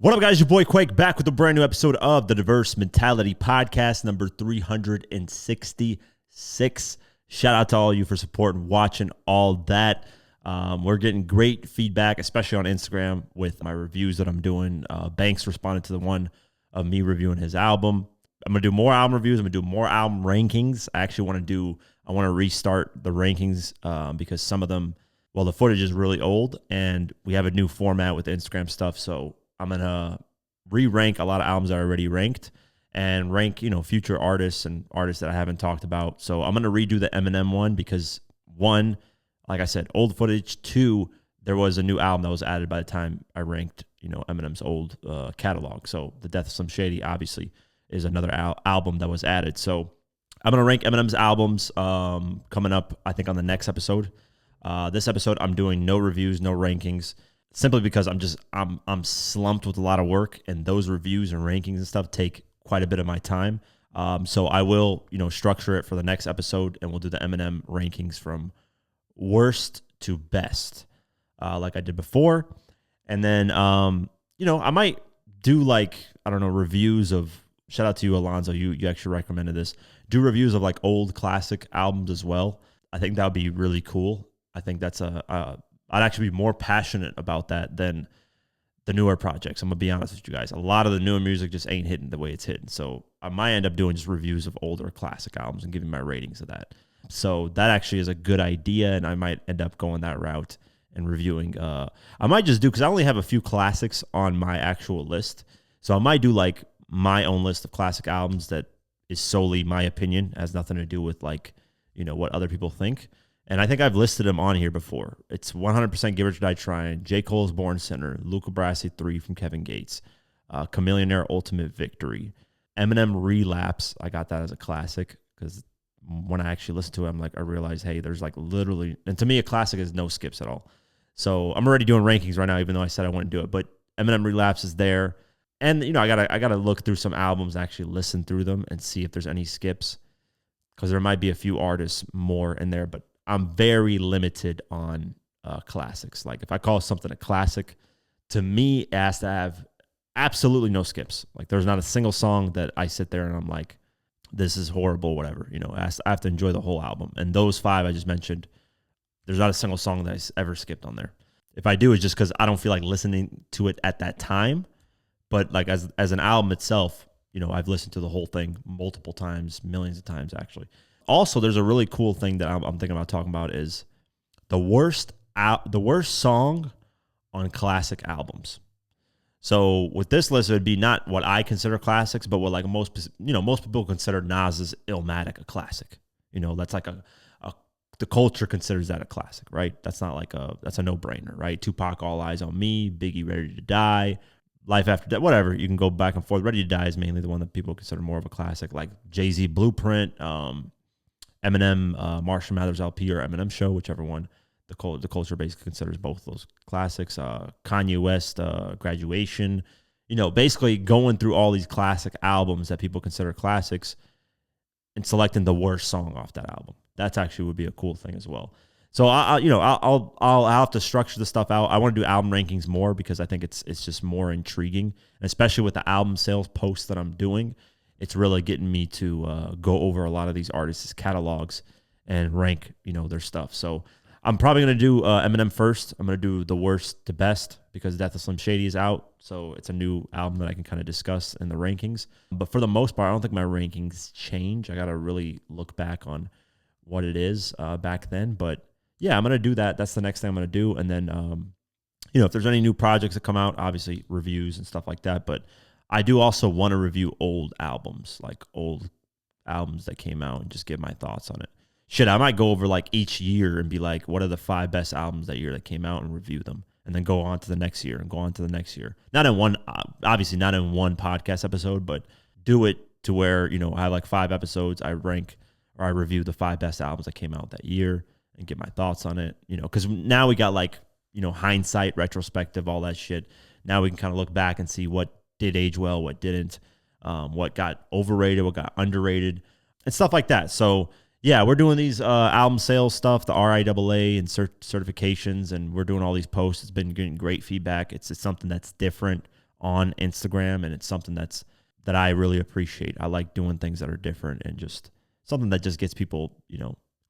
What up, guys? Your boy Quake back with a brand new episode of the Diverse Mentality Podcast, number 366. Shout out to all of you for supporting, watching all that. We're getting great feedback, especially on Instagram with my reviews that I'm doing. Banks responded to the one of me reviewing his album. I'm going to do more album reviews. I'm going to do more album rankings. I want to restart the rankings because some of them, well, the footage is really old and we have a new format with Instagram stuff. So I'm going to re-rank a lot of albums that I already ranked and rank, future artists and artists that I haven't talked about. So I'm going to redo the Eminem one because one, like I said, old footage. Two, there was a new album that was added by the time I ranked, Eminem's old catalog. So The Death of Slim Shady, obviously, is another album that was added. So I'm going to rank Eminem's albums coming up, I think, on the next episode. This episode, I'm doing no reviews, no rankings. Simply because I'm slumped with a lot of work, and those reviews and rankings and stuff take quite a bit of my time. So I will, structure it for the next episode, and we'll do the Eminem rankings from worst to best, like I did before. And then, I might do reviews of. Shout out to you, Alonzo. You actually recommended this. Do reviews of like old classic albums as well. I think that would be really cool. I think that's I'd actually be more passionate about that than the newer projects. I'm going to be honest with you guys. A lot of the newer music just ain't hitting the way it's hitting. So I might end up doing just reviews of older classic albums and giving my ratings of that. So that actually is a good idea, and I might end up going that route and reviewing. I might just do, because I only have a few classics on my actual list. So I might do like my own list of classic albums that is solely my opinion, has nothing to do with what other people think. And I think I've listed them on here before. It's 100% Give It or Die Trying, J. Cole's Born Sinner, Luca Brasi 3 from Kevin Gates, Chameleonaire Ultimate Victory, Eminem Relapse. I got that as a classic because when I actually listened to it, I realized, hey, there's literally, and to me, a classic is no skips at all. So I'm already doing rankings right now, even though I said I wouldn't do it. But Eminem Relapse is there. And, I gotta look through some albums, actually listen through them and see if there's any skips, because there might be a few artists more in there, but I'm very limited on classics. Like if I call something a classic, to me, it has to have absolutely no skips. Like there's not a single song that I sit there and I'm like, this is horrible, whatever. I have to enjoy the whole album. And those five I just mentioned, there's not a single song that I ever skipped on there. If I do, it's just because I don't feel like listening to it at that time. But like as an album itself, I've listened to the whole thing multiple times, millions of times actually. Also, there's a really cool thing that I'm thinking about talking about is the worst song on classic albums. So with this list, it would be not what I consider classics, but what most people consider Nas's Illmatic a classic. That's like the culture considers that a classic, right? That's not that's a no-brainer, right? Tupac, All Eyes on Me, Biggie, Ready to Die, Life After Death, whatever. You can go back and forth. Ready to Die is mainly the one that people consider more of a classic, like Jay-Z Blueprint, Eminem, Marshall Mathers LP, or Eminem Show, whichever one. The culture basically considers both those classics. Kanye West, Graduation. Basically going through all these classic albums that people consider classics and selecting the worst song off that album. That's actually would be a cool thing as well. So I'll have to structure the stuff out. I want to do album rankings more because I think it's just more intriguing, and especially with the album sales posts that I'm doing. It's really getting me to go over a lot of these artists' catalogs and rank, their stuff. So I'm probably going to do Eminem first. I'm going to do the worst to best because Death of Slim Shady is out. So it's a new album that I can kind of discuss in the rankings. But for the most part, I don't think my rankings change. I got to really look back on what it is back then. But yeah, I'm going to do that. That's the next thing I'm going to do. And then, if there's any new projects that come out, obviously reviews and stuff like that. But I do also want to review old albums, like old albums that came out, and just give my thoughts on it. Shit, I might go over each year and be like, what are the 5 best albums that year that came out and review them, and then go on to the next year and go on to the next year. Not in one, obviously not in one podcast episode, but do it to where, I have 5 episodes. I rank or I review the 5 best albums that came out that year and get my thoughts on it, because now we got hindsight, retrospective, all that shit. Now we can kind of look back and see what did age well, what didn't, what got overrated, what got underrated, and stuff like that. So yeah, we're doing these album sales stuff, the RIAA and certifications, and we're doing all these posts. It's been getting great feedback. It's something that's different on Instagram, and it's something that I really appreciate. I like doing things that are different and just something that just gets people,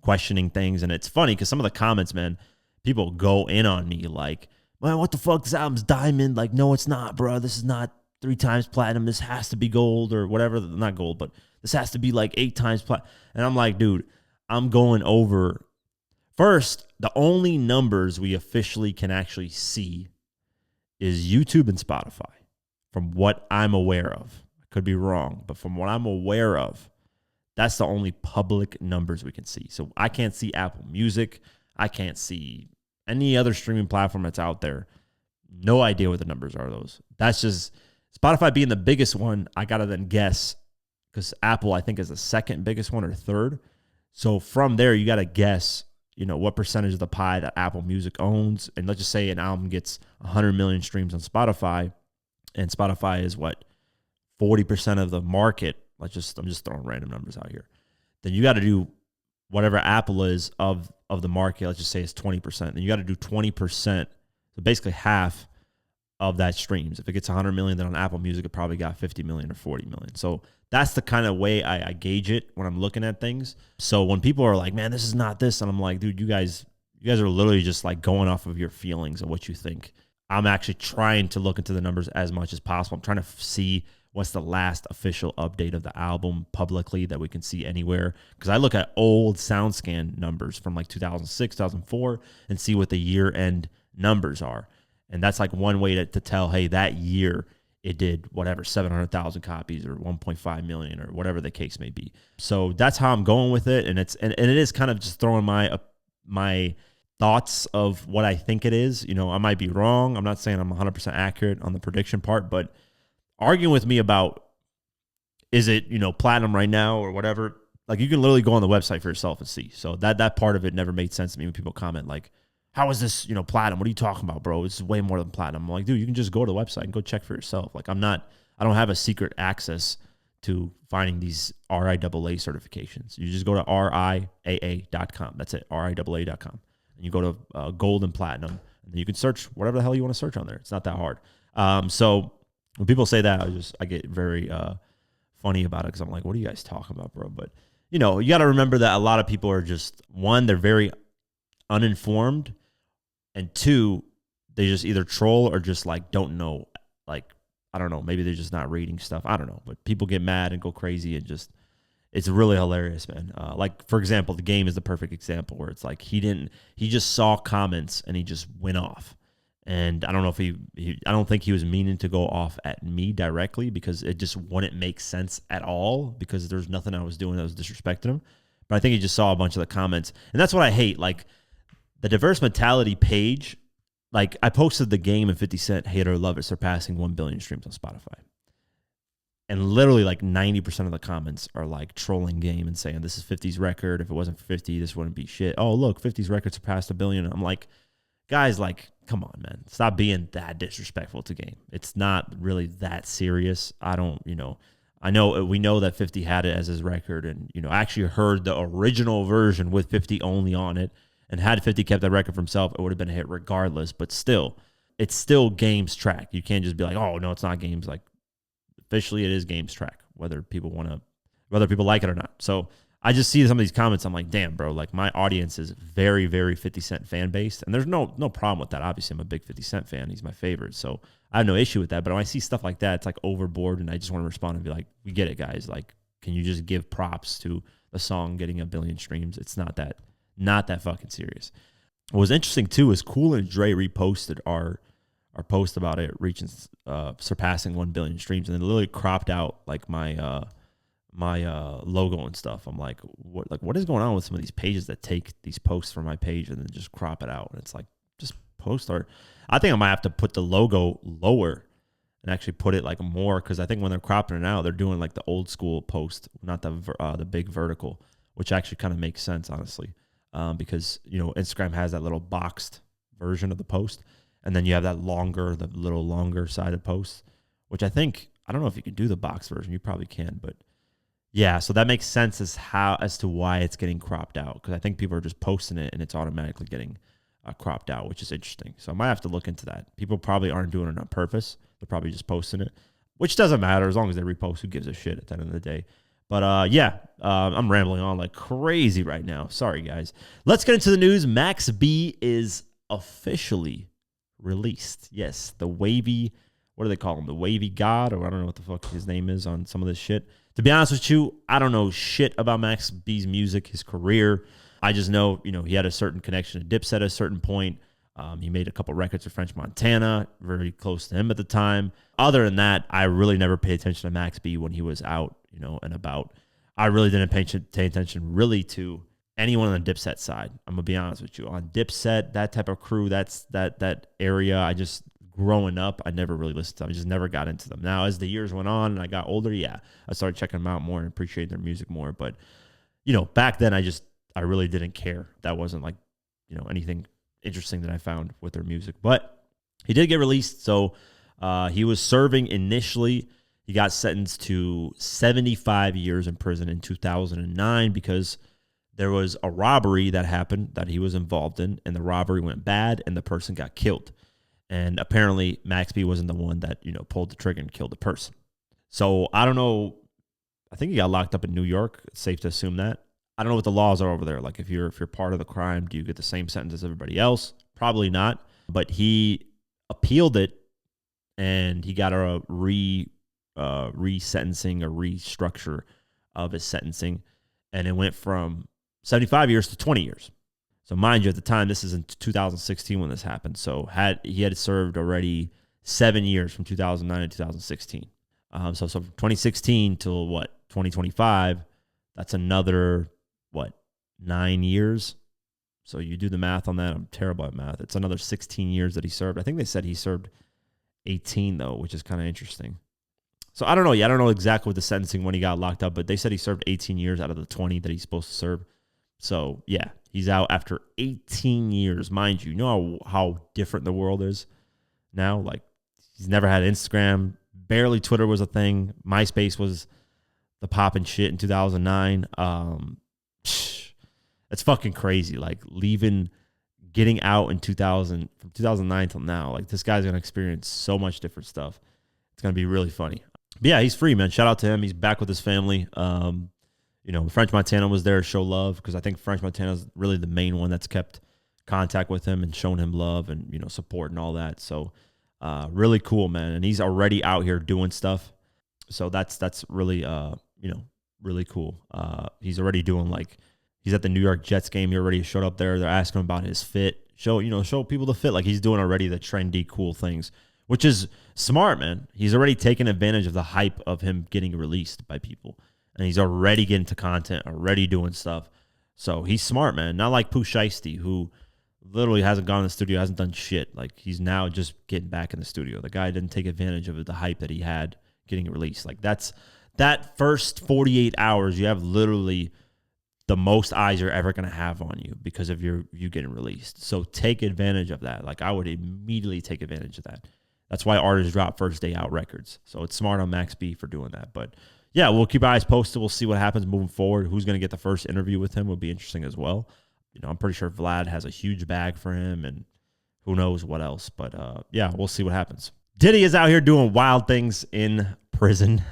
questioning things. And it's funny because some of the comments, man, people go in on me like, man, what the fuck? This album's diamond. Like, no, it's not, bro. This is not 3 times platinum. This has to be gold or whatever. Not gold, but this has to be like 8 times platinum. And I'm like, dude, I'm going over. First, the only numbers we officially can actually see is YouTube and Spotify, from what I'm aware of. I could be wrong, but from what I'm aware of, that's the only public numbers we can see. So I can't see Apple Music. I can't see any other streaming platform that's out there. No idea what the numbers are, those. That's just Spotify being the biggest one. I got to then guess, because Apple, I think, is the second biggest one or third. So from there, you got to guess, what percentage of the pie that Apple Music owns. And let's just say an album gets 100 million streams on Spotify, and Spotify is 40% of the market. I'm just throwing random numbers out here. Then you got to do whatever Apple is of the market. Let's just say it's 20%. Then you got to do 20%. So basically half of that streams. If it gets 100 million, then on Apple Music, it probably got 50 million or 40 million. So that's the kind of way I gauge it when I'm looking at things. So when people are like, man, this is not this. And I'm like, dude, you guys are literally just like going off of your feelings of what you think. I'm actually trying to look into the numbers as much as possible. I'm trying to see what's the last official update of the album publicly that we can see anywhere. Because I look at old SoundScan numbers from like 2006, 2004 and see what the year-end numbers are. And that's like one way to tell, hey, that year it did whatever, 700,000 copies or 1.5 million or whatever the case may be. So that's how I'm going with it. And it is kind of just throwing my thoughts of what I think it is. I might be wrong. I'm not saying I'm 100% accurate on the prediction part, but arguing with me about, is it, platinum right now or whatever, like you can literally go on the website for yourself and see. So that part of it never made sense to me when people comment like, how is this, platinum? What are you talking about, bro? This is way more than platinum. I'm like, dude, you can just go to the website and go check for yourself. Like I don't have a secret access to finding these RIAA certifications. You just go to RIAA.com. That's it, RIAA.com. And you go to gold and platinum, and then you can search whatever the hell you want to search on there. It's not that hard. So when people say that, I get very funny about it because I'm like, what are you guys talking about, bro? But, you got to remember that a lot of people are just, one, they're very uninformed, and two, they just either troll or just like don't know. Like, I don't know, maybe they're just not reading stuff. I don't know. But people get mad and go crazy and just, it's really hilarious, man. Like, for example, the game is the perfect example where it's like he just saw comments and he just went off. And I don't know if I don't think he was meaning to go off at me directly because it just wouldn't make sense at all because there's nothing I was doing that was disrespecting him. But I think he just saw a bunch of the comments. And that's what I hate. Like, the Diverse Mentality page, like I posted the game and 50 Cent, Hate or Love It, surpassing 1 billion streams on Spotify. And literally like 90% of the comments are like trolling game and saying, this is 50's record. If it wasn't for 50, this wouldn't be shit. Oh, look, 50's record surpassed 1 billion. I'm like, guys, like, come on, man. Stop being that disrespectful to game. It's not really that serious. I know we know that 50 had it as his record. And, I actually heard the original version with 50 only on it. And had 50 kept that record for himself, it would have been a hit regardless. But still, it's still Game's track. You can't just be like, oh, no, it's not Game's. Like, officially, it is Game's track, whether people like it or not. So I just see some of these comments. I'm like, damn, bro, like my audience is very, very 50 Cent fan based. And there's no problem with that. Obviously, I'm a big 50 Cent fan. He's my favorite. So I have no issue with that. But when I see stuff like that, it's like overboard. And I just want to respond and be like, we get it, guys. Like, can you just give props to the song getting 1 billion streams? It's not that fucking serious. What was interesting too is Cool and Dre reposted our post about it reaching surpassing 1 billion streams, and then literally cropped out like my logo and stuff. I'm like, what is going on with some of these pages that take these posts from my page and then just crop it out? And it's like, just post art. I think I might have to put the logo lower and actually put it like more, because I think when they're cropping it out, they're doing like the old school post, not the big vertical, which actually kind of makes sense, honestly. Because, Instagram has that little boxed version of the post. And then you have the little longer sided post, which I don't know if you can do the box version. You probably can. But yeah, so that makes sense as to why it's getting cropped out. Because I think people are just posting it and it's automatically getting cropped out, which is interesting. So I might have to look into that. People probably aren't doing it on purpose. They're probably just posting it, which doesn't matter as long as they repost. Who gives a shit at the end of the day? But I'm rambling on like crazy right now. Sorry, guys. Let's get into the news. Max B is officially released. Yes, the wavy, what do they call him? The wavy god, or I don't know what the fuck his name is on some of this shit. To be honest with you, I don't know shit about Max B's music, his career. I just know, he had a certain connection to Dipset at a certain point. He made a couple records with French Montana, very close to him at the time. Other than that, I really never paid attention to Max B when he was out, and about. I really didn't pay attention really to anyone on the Dipset side. I'm gonna be honest with you. On Dipset, that type of crew, that area, I just growing up, I never really listened to them. I just never got into them. Now, as the years went on and I got older, I started checking them out more and appreciating their music more. But, back then I really didn't care. That wasn't like, anything interesting that I found with their music. But he did get released. So he was serving initially. He got sentenced to 75 years in prison in 2009 because there was a robbery that happened that he was involved in, and the robbery went bad and the person got killed. And apparently Max B wasn't the one that, pulled the trigger and killed the person. So I don't know. I think he got locked up in New York. It's safe to assume that. I don't know what the laws are over there. Like if you're part of the crime, do you get the same sentence as everybody else? Probably not. But he appealed it and he got a resentencing or restructure of his sentencing. And it went from 75 years to 20 years. So mind you, at the time, this is in 2016 when this happened. So he had served already 7 years from 2009 to 2016. So from 2016 till 2025, that's another 9 years. So you do the math on that. I'm terrible at math. It's another 16 years that he served. I think they said he served 18 though, which is kind of interesting. So I don't know. I don't know exactly what the sentencing when he got locked up, but they said he served 18 years out of the 20 that he's supposed to serve. So yeah, he's out after 18 years. Mind you, how different the world is now? Like he's never had Instagram. Barely Twitter was a thing. MySpace was the poppin' shit in 2009. It's fucking crazy. Like getting out in 2000, from 2009 till now. Like this guy's going to experience so much different stuff. It's going to be really funny. But yeah, he's free, man. Shout out to him. He's back with his family. French Montana was there to show love because I think French Montana is really the main one that's kept contact with him and shown him love and, support and all that. So really cool, man. And he's already out here doing stuff. So that's really, really cool. He's already doing he's at the New York Jets game. He already showed up there. They're asking him about his fit. Show people the fit. Like he's doing already the trendy, cool things, which is smart, man. He's already taken advantage of the hype of him getting released by people. And he's already getting to content, already doing stuff. So he's smart, man. Not like Pusha, who literally hasn't gone in the studio, hasn't done shit. Like he's now just getting back in the studio. The guy didn't take advantage of the hype that he had getting released. Like that first 48 hours, you have literally the most eyes you're ever going to have on you because of you getting released. So take advantage of that. Like I would immediately take advantage of that. That's why artists drop first day out records. So it's smart on Max B for doing that. But yeah, we'll keep our eyes posted. We'll see what happens moving forward. Who's going to get the first interview with him will be interesting as well. I'm pretty sure Vlad has a huge bag for him and who knows what else. But yeah, we'll see what happens. Diddy is out here doing wild things in prison.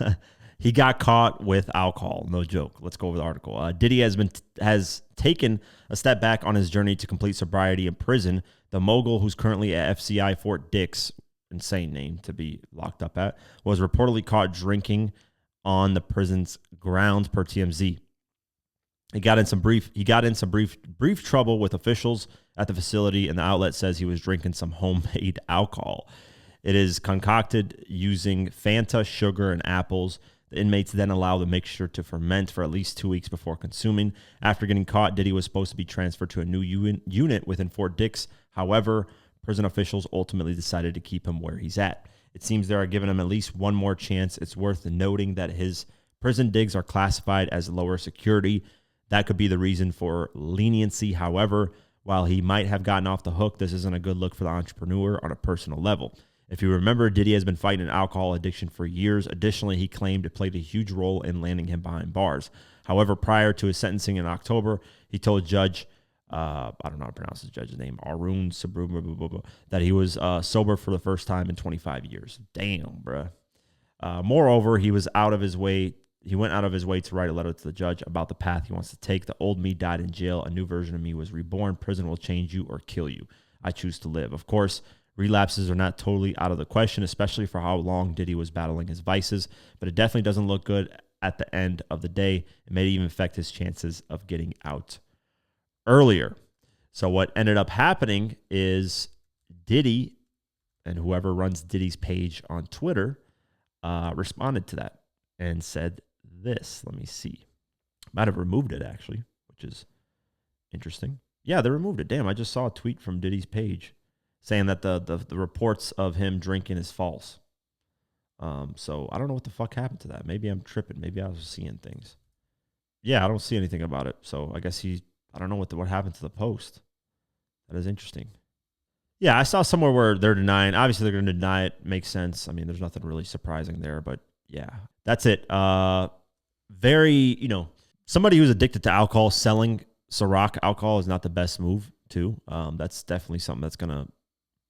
He got caught with alcohol. No joke. Let's go over the article. Diddy has taken a step back on his journey to complete sobriety in prison. The mogul, who's currently at FCI Fort Dix, insane name to be locked up at, was reportedly caught drinking on the prison's grounds per TMZ. He got in some brief trouble with officials at the facility, and the outlet says he was drinking some homemade alcohol. It is concocted using Fanta, sugar, and apples. The inmates then allow the mixture to ferment for at least 2 weeks before consuming. After getting caught, Diddy was supposed to be transferred to a new unit within Fort Dix. However, prison officials ultimately decided to keep him where he's at. It seems they are giving him at least one more chance. It's worth noting that his prison digs are classified as lower security. That could be the reason for leniency. However, while he might have gotten off the hook, this isn't a good look for the entrepreneur on a personal level. If you remember, Diddy has been fighting an alcohol addiction for years. Additionally, he claimed it played a huge role in landing him behind bars. However, prior to his sentencing in October, he told Judge I don't know how to pronounce his judge's name, Arun Sabru, that he was sober for the first time in 25 years. Damn, bruh. Moreover, he was out of his way. He went out of his way to write a letter to the judge about the path he wants to take. The old me died in jail. A new version of me was reborn. Prison will change you or kill you. I choose to live. Of course, relapses are not totally out of the question, especially for how long Diddy was battling his vices, but it definitely doesn't look good at the end of the day. It may even affect his chances of getting out earlier. So what ended up happening is Diddy and whoever runs Diddy's page on Twitter responded to that and said this. Let me see. Might have removed it, actually, which is interesting. Yeah, they removed it. Damn, I just saw a tweet from Diddy's page saying that the reports of him drinking is false. So I don't know what the fuck happened to that. Maybe I'm tripping. Maybe I was seeing things. Yeah, I don't see anything about it. So I guess I don't know what happened to the post. That is interesting. Yeah, I saw somewhere where they're denying. Obviously, they're going to deny it. Makes sense. I mean, there's nothing really surprising there. But yeah, that's it. Very, somebody who's addicted to alcohol, selling Ciroc alcohol is not the best move, too. That's definitely something that's going to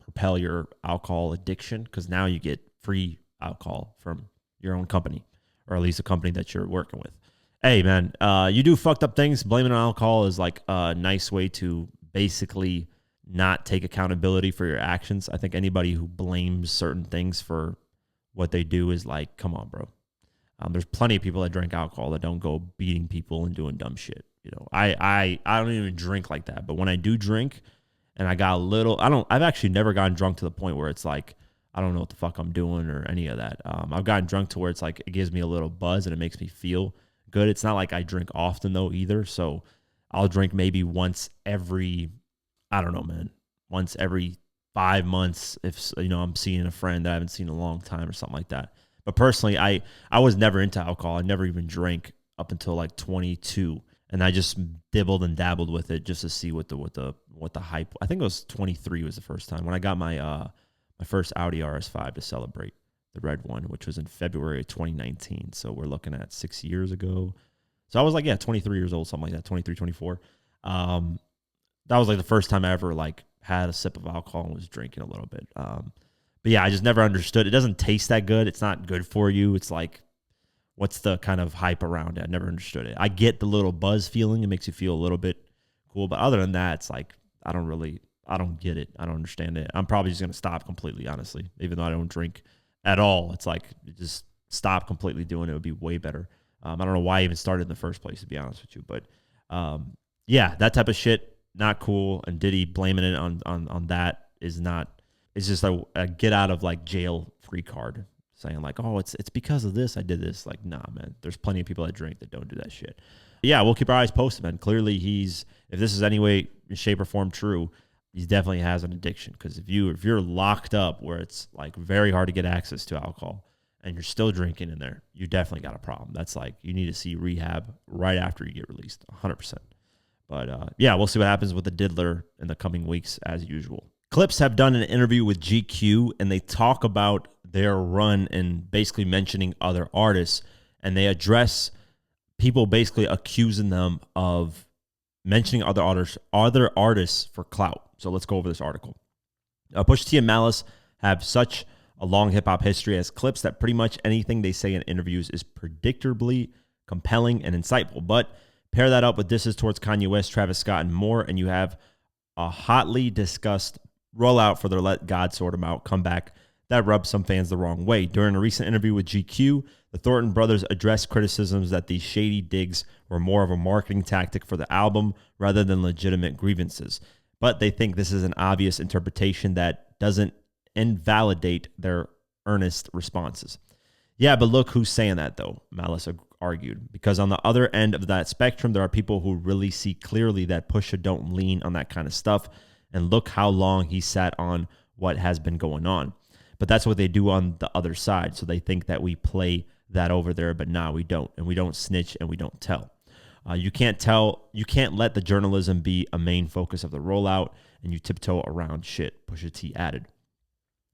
propel your alcohol addiction because now you get free alcohol from your own company, or at least a company that you're working with. Hey, man, you do fucked up things. Blaming on alcohol is like a nice way to basically not take accountability for your actions. I think anybody who blames certain things for what they do is like, come on, bro. There's plenty of people that drink alcohol that don't go beating people and doing dumb shit. I don't even drink like that. But when I do drink and I got a little, I've actually never gotten drunk to the point where it's like, I don't know what the fuck I'm doing or any of that. I've gotten drunk to where it's like, it gives me a little buzz and it makes me feel good. It's not like I drink often though either. So I'll drink maybe once every, I don't know, man, once every 5 months if, I'm seeing a friend that I haven't seen in a long time or something like that. But personally, I was never into alcohol. I never even drank up until like 22. And I just dibbled and dabbled with it just to see what the hype. I think it was 23 was the first time when I got my first Audi RS5 to celebrate, the red one, which was in February of 2019. So we're looking at 6 years ago. So I was like, 23 years old, something like that, 23, 24. That was like the first time I ever like had a sip of alcohol and was drinking a little bit. But yeah, I just never understood. It doesn't taste that good. It's not good for you. It's like, what's the kind of hype around it? I never understood it. I get the little buzz feeling. It makes you feel a little bit cool. But other than that, it's like, I don't get it. I don't understand it. I'm probably just going to stop completely, honestly. Even though I don't drink at all. It's like, just stop completely doing it. It would be way better. I don't know why I even started in the first place, to be honest with you. But yeah, that type of shit, not cool. And Diddy blaming it on that is not, it's just a get out of like jail free card. Saying like, oh, it's because of this I did this. Like, nah, man. There's plenty of people that drink that don't do that shit. Yeah, we'll keep our eyes posted, man. Clearly, if this is any way, shape, or form true, he definitely has an addiction. Because if you're locked up where it's like very hard to get access to alcohol and you're still drinking in there, you definitely got a problem. That's like you need to see rehab right after you get released, 100%. But yeah, we'll see what happens with the Diddler in the coming weeks as usual. Clipse have done an interview with GQ and they talk about their run and basically mentioning other artists, and they address people basically accusing them of mentioning other artists for clout. So let's go over this article. Pusha T and Malice have such a long hip hop history as Clipse that pretty much anything they say in interviews is predictably compelling and insightful. But pair that up with disses towards Kanye West, Travis Scott, and more, and you have a hotly discussed rollout for their Let God Sort 'Em Out comeback that rubbed some fans the wrong way. During a recent interview with GQ, the Thornton brothers addressed criticisms that these shady digs were more of a marketing tactic for the album rather than legitimate grievances. But they think this is an obvious interpretation that doesn't invalidate their earnest responses. Yeah, but look who's saying that, though, Malice argued. Because on the other end of that spectrum, there are people who really see clearly that Pusha don't lean on that kind of stuff. And look how long he sat on what has been going on. But that's what they do on the other side. So they think that we play that over there, but nah, we don't. And we don't snitch and we don't tell. You can't let the journalism be a main focus of the rollout, and you tiptoe around shit, Pusha T added.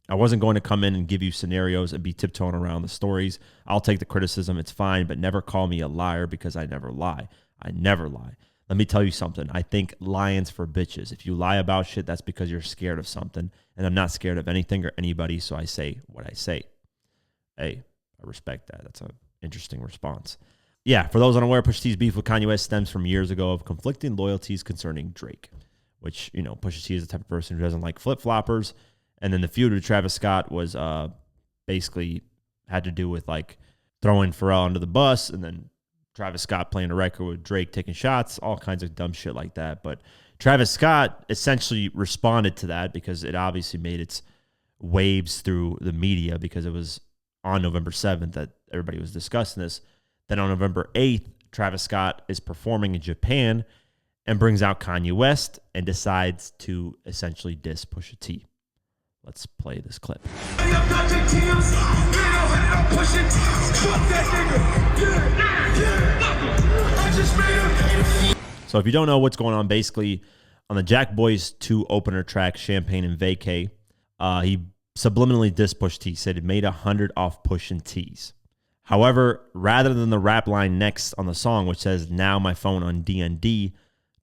I wasn't going to come in and give you scenarios and be tiptoeing around the stories. I'll take the criticism, it's fine, but never call me a liar because I never lie. I never lie. Let me tell you something. I think lying's for bitches. If you lie about shit, that's because you're scared of something. And I'm not scared of anything or anybody, so I say what I say. Hey, I respect that. That's an interesting response. Yeah, for those unaware, Pusha T's beef with Kanye West stems from years ago of conflicting loyalties concerning Drake, which, you know, Pusha T is the type of person who doesn't like flip-floppers. And then the feud with Travis Scott was basically had to do with like throwing Pharrell under the bus and then Travis Scott playing a record with Drake taking shots, all kinds of dumb shit like that. But Travis Scott essentially responded to that because it obviously made its waves through the media because it was on November 7th that everybody was discussing this. Then on November 8th, Travis Scott is performing in Japan and brings out Kanye West and decides to essentially diss Pusha T. Let's play this clip. So if you don't know what's going on, basically on the Jack Boys 2 opener track, Champagne and Vacay, he subliminally dissed Pusha T, said it made 100 off Pushin' T's. However, rather than the rap line next on the song, which says, now my phone on DND,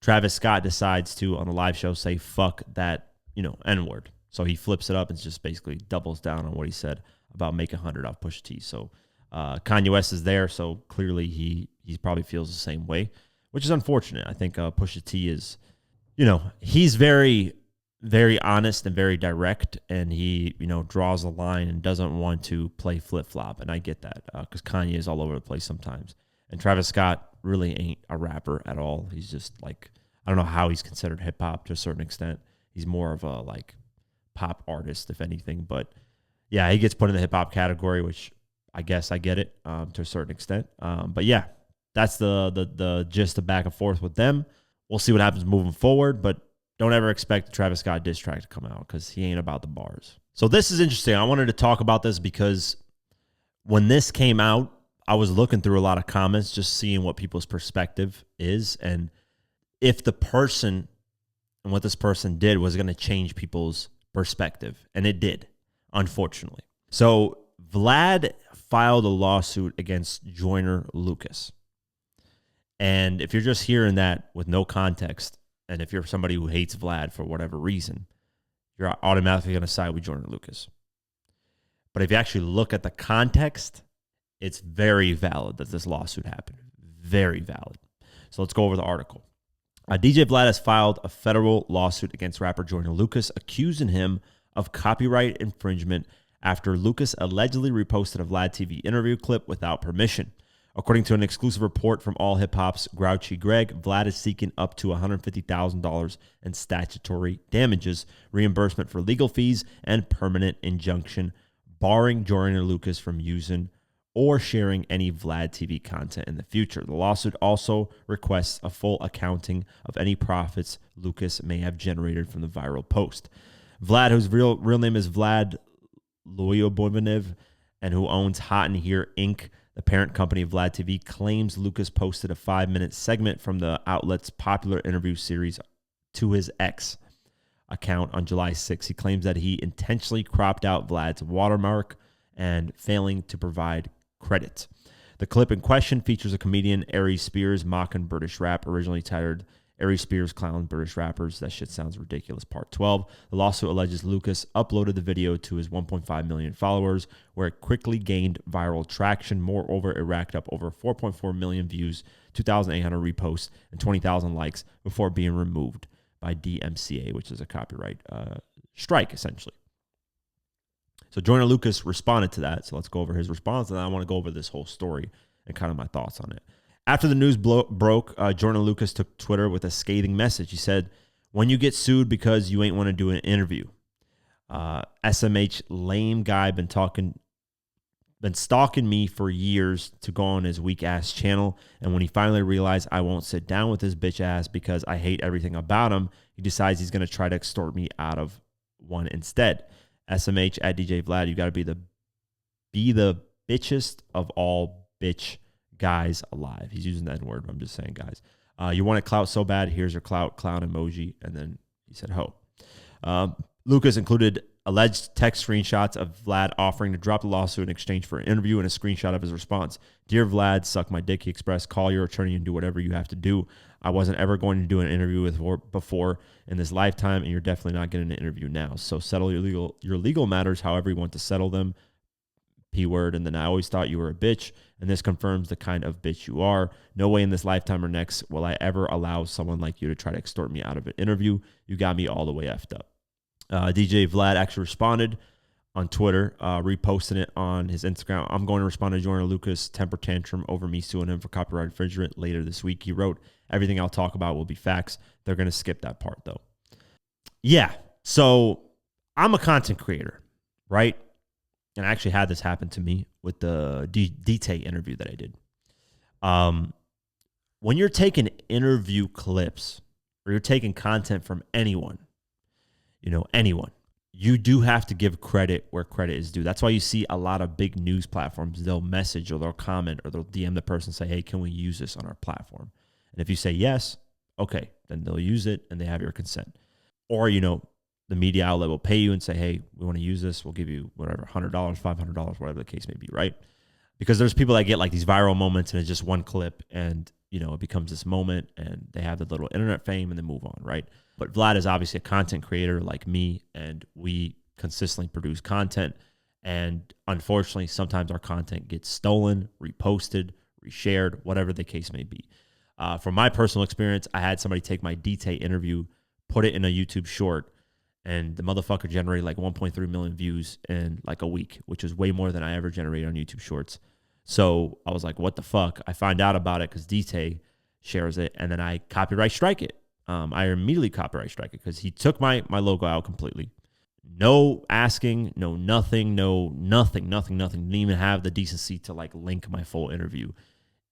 Travis Scott decides to, on the live show, say, fuck that, N-word. So he flips it up and just basically doubles down on what he said about making 100 off Pusha T. So Kanye West is there, so clearly he probably feels the same way, which is unfortunate. I think Pusha T is, he's very, very honest and very direct, and he, draws a line and doesn't want to play flip-flop, and I get that because Kanye is all over the place sometimes. And Travis Scott really ain't a rapper at all. He's just like, I don't know how he's considered hip-hop to a certain extent. He's more of a, pop artist, if anything. But yeah, he gets put in the hip hop category, which I guess I get it to a certain extent. But yeah, that's the gist of back and forth with them. We'll see what happens moving forward, but don't ever expect the Travis Scott diss track to come out because he ain't about the bars. So this is interesting. I wanted to talk about this because when this came out, I was looking through a lot of comments, just seeing what people's perspective is, and if the person and what this person did was going to change people's perspective, and it did, unfortunately. So Vlad filed a lawsuit against Joyner Lucas, and if you're just hearing that with no context, and if you're somebody who hates Vlad for whatever reason, you're automatically going to side with Joyner Lucas. But if you actually look at the context, it's very valid that this lawsuit happened. Very valid. So let's go over the article. DJ Vlad has filed a federal lawsuit against rapper Joyner Lucas, accusing him of copyright infringement after Lucas allegedly reposted a Vlad TV interview clip without permission. According to an exclusive report from All Hip Hop's Grouchy Greg, Vlad is seeking up to $150,000 in statutory damages, reimbursement for legal fees, and permanent injunction, barring Joyner Lucas from using or sharing any Vlad TV content in the future. The lawsuit also requests a full accounting of any profits Lucas may have generated from the viral post. Vlad, whose real name is Vlad Loyobovinev, and who owns Hot in Here Inc., the parent company of Vlad TV, claims Lucas posted a 5-minute segment from the outlet's popular interview series to his X account on July 6. He claims that he intentionally cropped out Vlad's watermark and failing to provide credit. The clip in question features a comedian, Aries Spears, mocking British rap, originally titled Aries Spears Clown British Rappers. That shit sounds ridiculous. Part 12. The lawsuit alleges Lucas uploaded the video to his 1.5 million followers, where it quickly gained viral traction. Moreover, it racked up over 4.4 million views, 2,800 reposts, and 20,000 likes before being removed by DMCA, which is a copyright strike, essentially. So Joyner Lucas responded to that. So let's go over his response, and then I want to go over this whole story and kind of my thoughts on it. After the news broke, Joyner Lucas took Twitter with a scathing message. He said, "When you get sued because you ain't want to do an interview, SMH lame guy been stalking me for years to go on his weak ass channel, and when he finally realized I won't sit down with his bitch ass because I hate everything about him, he decides he's going to try to extort me out of one instead. SMH at DJ Vlad, you got to be the bitchest of all bitch guys alive." He's using that word, but I'm just saying, guys. You want a clout so bad, here's your clout emoji, and then he said ho. Lucas included Alleged text screenshots of Vlad offering to drop the lawsuit in exchange for an interview and a screenshot of his response. Dear Vlad, suck my dick, he expressed. Call your attorney and do whatever you have to do. I wasn't ever going to do an interview with before in this lifetime, and you're definitely not getting an interview now. So settle your legal matters however you want to settle them. P word. And then I always thought you were a bitch, and this confirms the kind of bitch you are. No way in this lifetime or next will I ever allow someone like you to try to extort me out of an interview. You got me all the way effed up. DJ Vlad actually responded on Twitter, reposting it on his Instagram. I'm going to respond to Joyner Lucas' temper tantrum over me suing him for copyright infringement later this week. He wrote, everything I'll talk about will be facts. They're going to skip that part, though. Yeah, so I'm a content creator, right? And I actually had this happen to me with the Diddy interview that I did. When you're taking interview clips or you're taking content from anyone, anyone, you do have to give credit where credit is due. That's why you see a lot of big news platforms. They'll message or they'll comment or they'll DM the person and say, hey, can we use this on our platform? And if you say yes, okay, then they'll use it and they have your consent. Or, the media outlet will pay you and say, hey, we want to use this. We'll give you whatever, $100, $500, whatever the case may be, right? Because there's people that get like these viral moments and it's just one clip and, it becomes this moment and they have the little internet fame and they move on, right? But Vlad is obviously a content creator like me, and we consistently produce content. And unfortunately, sometimes our content gets stolen, reposted, reshared, whatever the case may be. From my personal experience, I had somebody take my Diddy interview, put it in a YouTube short, and the motherfucker generated like 1.3 million views in like a week, which is way more than I ever generated on YouTube Shorts. So I was like, what the fuck? I find out about it because Diddy shares it, and then I copyright strike it. I immediately copyright strike it because he took my logo out completely. No asking, no nothing. Didn't even have the decency to like link my full interview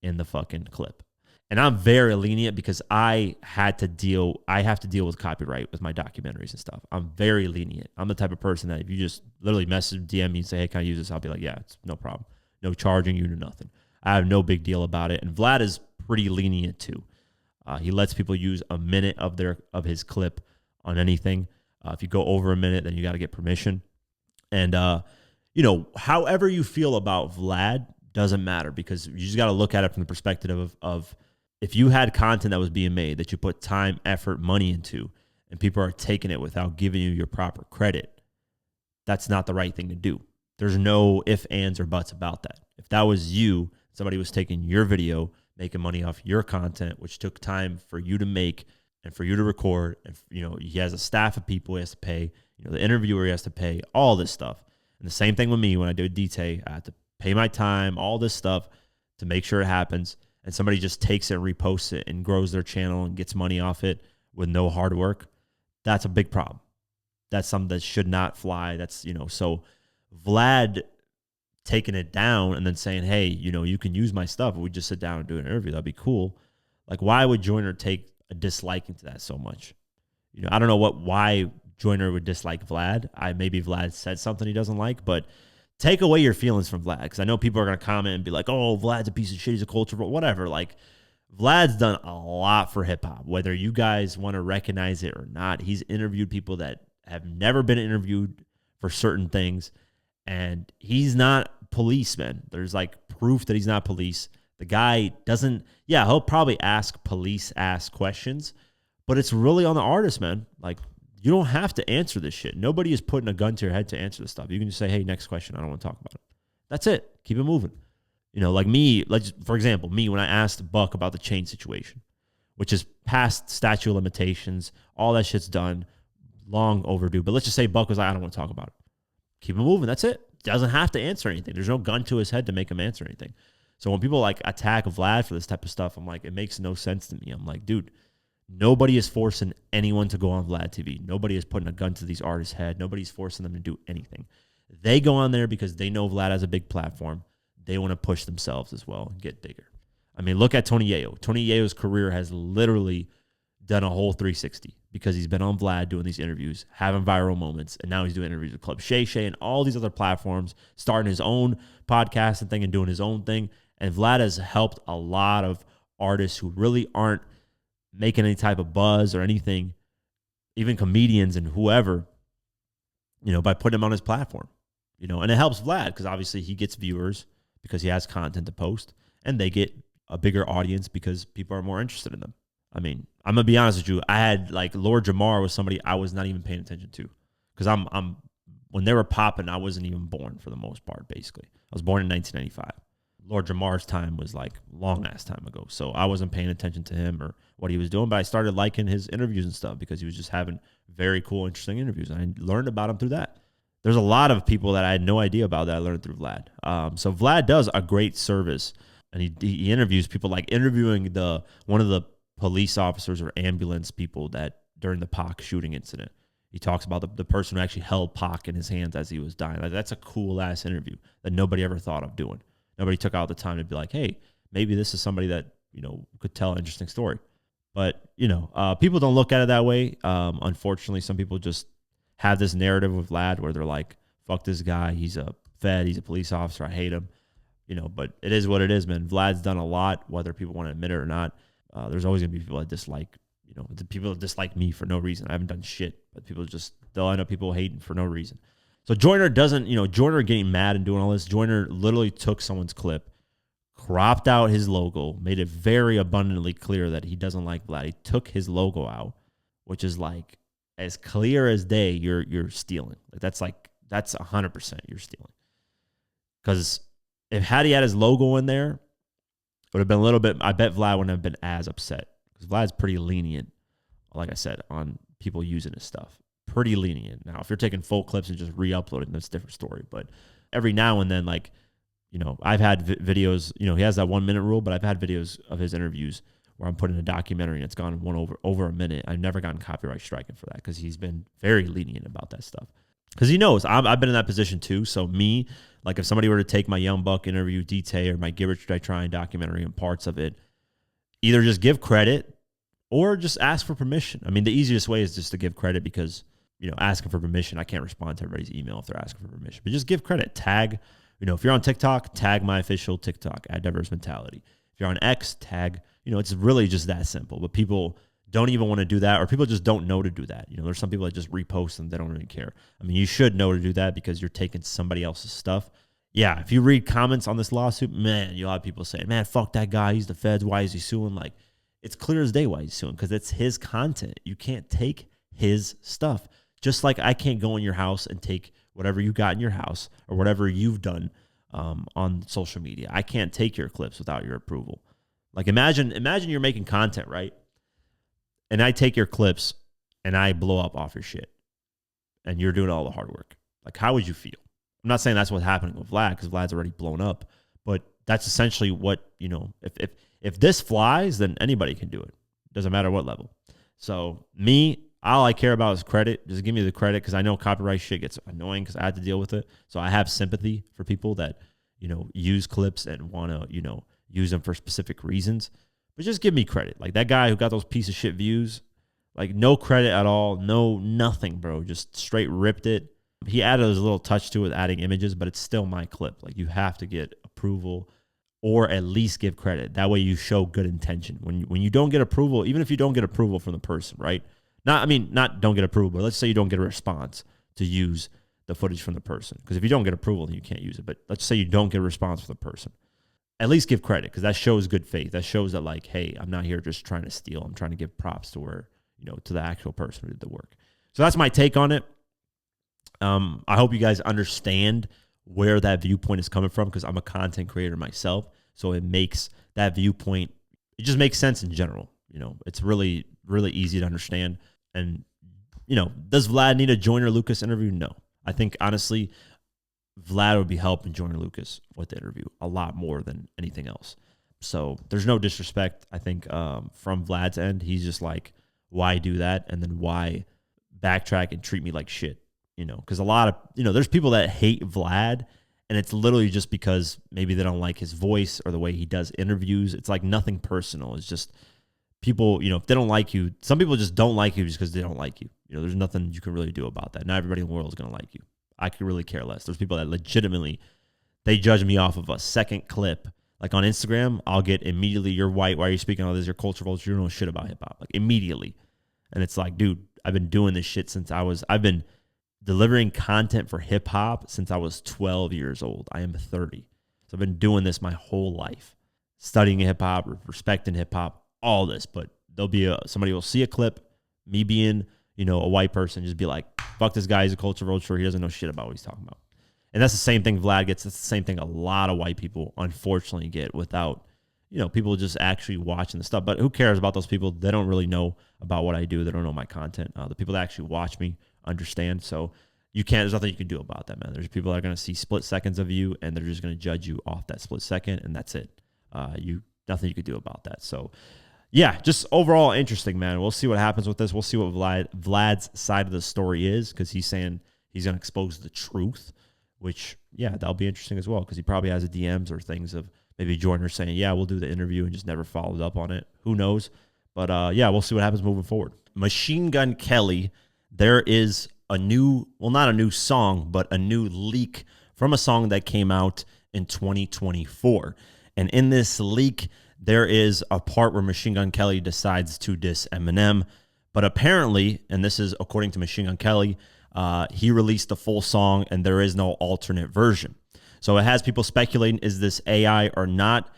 in the fucking clip. And I'm very lenient because I have to deal with copyright with my documentaries and stuff. I'm very lenient. I'm the type of person that if you just literally message, DM me and say, hey, can I use this? I'll be like, yeah, it's no problem. No charging you to nothing. I have no big deal about it. And Vlad is pretty lenient too. He lets people use a minute of his clip on anything. If you go over a minute, then you got to get permission. And, however you feel about Vlad doesn't matter, because you just got to look at it from the perspective of if you had content that was being made that you put time, effort, money into, and people are taking it without giving you your proper credit, that's not the right thing to do. There's no ifs, ands, or buts about that. If that was you, somebody was taking your video, making money off your content, which took time for you to make and for you to record, and he has a staff of people he has to pay, the interviewer he has to pay, all this stuff. And the same thing with me when I do Diddy, I have to pay my time, all this stuff to make sure it happens. And somebody just takes it and reposts it and grows their channel and gets money off it with no hard work. That's a big problem. That's something that should not fly. That's, so Vlad taking it down and then saying, hey, you can use my stuff. We just sit down and do an interview. That'd be cool. Like, why would Joyner take a disliking to that so much? I don't know why Joyner would dislike Vlad. Maybe Vlad said something he doesn't like, but take away your feelings from Vlad, because I know people are going to comment and be like, oh, Vlad's a piece of shit. He's a culture, whatever. Like, Vlad's done a lot for hip-hop, whether you guys want to recognize it or not. He's interviewed people that have never been interviewed for certain things, and he's not police, man. There's like proof that he's not police. The guy doesn't, he'll probably ask police-ass questions, but it's really on the artist, man. Like, you don't have to answer this shit. Nobody is putting a gun to your head to answer this stuff. You can just say, hey, next question. I don't want to talk about it. That's it. Keep it moving. Like me, for example, when I asked Buck about the chain situation, which is past statute of limitations, all that shit's done, long overdue. But let's just say Buck was like, I don't want to talk about it. Keep it moving. That's it. Doesn't have to answer anything. There's no gun to his head to make him answer anything. So when people like attack Vlad for this type of stuff, I'm like, it makes no sense to me. I'm like, dude, nobody is forcing anyone to go on Vlad TV. Nobody is putting a gun to these artists' head. Nobody's forcing them to do anything. They go on there because they know Vlad has a big platform. They want to push themselves as well and get bigger. I mean, look at Tony Yayo. Tony Yayo's career has literally done a whole 360 because he's been on Vlad doing these interviews, having viral moments, and now he's doing interviews with Club Shay Shay and all these other platforms, starting his own podcast and thing and doing his own thing. And Vlad has helped a lot of artists who really aren't making any type of buzz or anything, even comedians and whoever, by putting him on his platform, and it helps Vlad because obviously he gets viewers because he has content to post, and they get a bigger audience because people are more interested in them. I mean, I'm gonna be honest with you. I had like Lord Jamar was somebody I was not even paying attention to because I'm when they were popping, I wasn't even born for the most part. Basically, I was born in 1995. Lord Jamar's time was like long ass time ago, so I wasn't paying attention to him or what he was doing. But I started liking his interviews and stuff because he was just having very cool, interesting interviews, and I learned about him through that. There's a lot of people that I had no idea about that I learned through Vlad. So Vlad does a great service, and he interviews people, like interviewing one of the police officers or ambulance people that during the Pac shooting incident. He talks about the person who actually held Pac in his hands as he was dying. Like, that's a cool ass interview that nobody ever thought of doing. Nobody took out the time to be like, hey, maybe this is somebody that, could tell an interesting story. But, people don't look at it that way. Unfortunately, some people just have this narrative with Vlad where they're like, fuck this guy. He's a Fed. He's a police officer. I hate him. But it is what it is, man. Vlad's done a lot, whether people want to admit it or not. There's always going to be people that dislike, the people that dislike me for no reason. I haven't done shit, but they'll end up people hating for no reason. So Joyner doesn't, Joyner getting mad and doing all this. Joyner literally took someone's clip, cropped out his logo, made it very abundantly clear that he doesn't like Vlad. He took his logo out, which is like as clear as day. You're stealing. That's 100% you're stealing. Because had he had his logo in there, it would have been a little bit. I bet Vlad wouldn't have been as upset because Vlad's pretty lenient, like I said, on people using his stuff. Pretty lenient. Now, if you're taking full clips and just re-uploading, that's a different story. But every now and then, I've had videos, he has that 1 minute rule, but I've had videos of his interviews where I'm putting a documentary and it's gone over a minute. I've never gotten copyright striking for that because he's been very lenient about that stuff. Because he knows I've been in that position too. So me, if somebody were to take my Young Buck interview, DT, or my Give Rich Die Trying documentary and parts of it, either just give credit or just ask for permission. I mean, the easiest way is just to give credit because, asking for permission, I can't respond to everybody's email if they're asking for permission. But just give credit. Tag, if you're on TikTok, tag my official TikTok at Diverse Mentality. If you're on X, tag, it's really just that simple. But people don't even want to do that, or people just don't know to do that. There's some people that just repost and they don't really care. I mean, you should know to do that because you're taking somebody else's stuff. Yeah, if you read comments on this lawsuit, man, you'll have people saying, man, fuck that guy. He's the feds. Why is he suing? It's clear as day why he's suing because it's his content. You can't take his stuff. Just like I can't go in your house and take whatever you got in your house or whatever you've done on social media. I can't take your clips without your approval. Imagine you're making content, right? And I take your clips and I blow up off your shit and you're doing all the hard work. How would you feel? I'm not saying that's what's happening with Vlad because Vlad's already blown up, but that's essentially what, if this flies, then anybody can do it. Doesn't matter what level. So me, all I care about is credit. Just give me the credit because I know copyright shit gets annoying because I had to deal with it. So I have sympathy for people that, use clips and want to, use them for specific reasons. But just give me credit. That guy who got those piece of shit views, no credit at all. No, nothing, bro. Just straight ripped it. He added his little touch to it, adding images, but it's still my clip. You have to get approval or at least give credit. That way you show good intention. When you don't get approval, even if you don't get approval from the person, right? Not don't get approval, but let's say you don't get a response to use the footage from the person. Because if you don't get approval, then you can't use it. But let's say you don't get a response from the person. At least give credit because that shows good faith. That shows that hey, I'm not here just trying to steal. I'm trying to give props to to the actual person who did the work. So that's my take on it. I hope you guys understand where that viewpoint is coming from because I'm a content creator myself. So it makes that viewpoint, it just makes sense in general. It's really, really easy to understand. And, does Vlad need a Joyner Lucas interview? No. I think, honestly, Vlad would be helping Joyner Lucas with the interview a lot more than anything else. So there's no disrespect, I think, from Vlad's end. He's just why do that? And then why backtrack and treat me like shit? Because a lot of, there's people that hate Vlad, and it's literally just because maybe they don't like his voice or the way he does interviews. It's nothing personal. It's just people, if they don't like you, some people just don't like you just because they don't like you. There's nothing you can really do about that. Not everybody in the world is going to like you. I could really care less. There's people that legitimately, they judge me off of a second clip. On Instagram, I'll get immediately, you're white, why are you speaking all this? You're culture vulture, you don't know shit about hip hop. Immediately. And it's dude, I've been doing this shit since I've been delivering content for hip hop since I was 12 years old. I am 30. So I've been doing this my whole life, studying hip hop, respecting hip hop, all this. But there'll be somebody will see a clip, me being, a white person, just be like, fuck this guy, he's a culture vulture. He doesn't know shit about what he's talking about. And that's the same thing Vlad gets. That's the same thing a lot of white people unfortunately get without, people just actually watching the stuff. But who cares about those people? They don't really know about what I do. They don't know my content. The people that actually watch me understand. So there's nothing you can do about that, man. There's people that are going to see split seconds of you and they're just going to judge you off that split second, and that's it. Nothing you could do about that. So yeah, just overall interesting, man. We'll see what happens with this. We'll see what Vlad's side of the story is, because he's saying he's going to expose the truth, which, yeah, that'll be interesting as well, because he probably has a DMs or things of maybe Joyner saying, yeah, we'll do the interview, and just never followed up on it. Who knows? But yeah, we'll see what happens moving forward. Machine Gun Kelly, there is a new, well, not a new song, but a new leak from a song that came out in 2024. And in this leak, there is a part where Machine Gun Kelly decides to diss Eminem. But apparently, and this is according to Machine Gun Kelly, he released the full song and there is no alternate version. So it has people speculating, is this AI or not?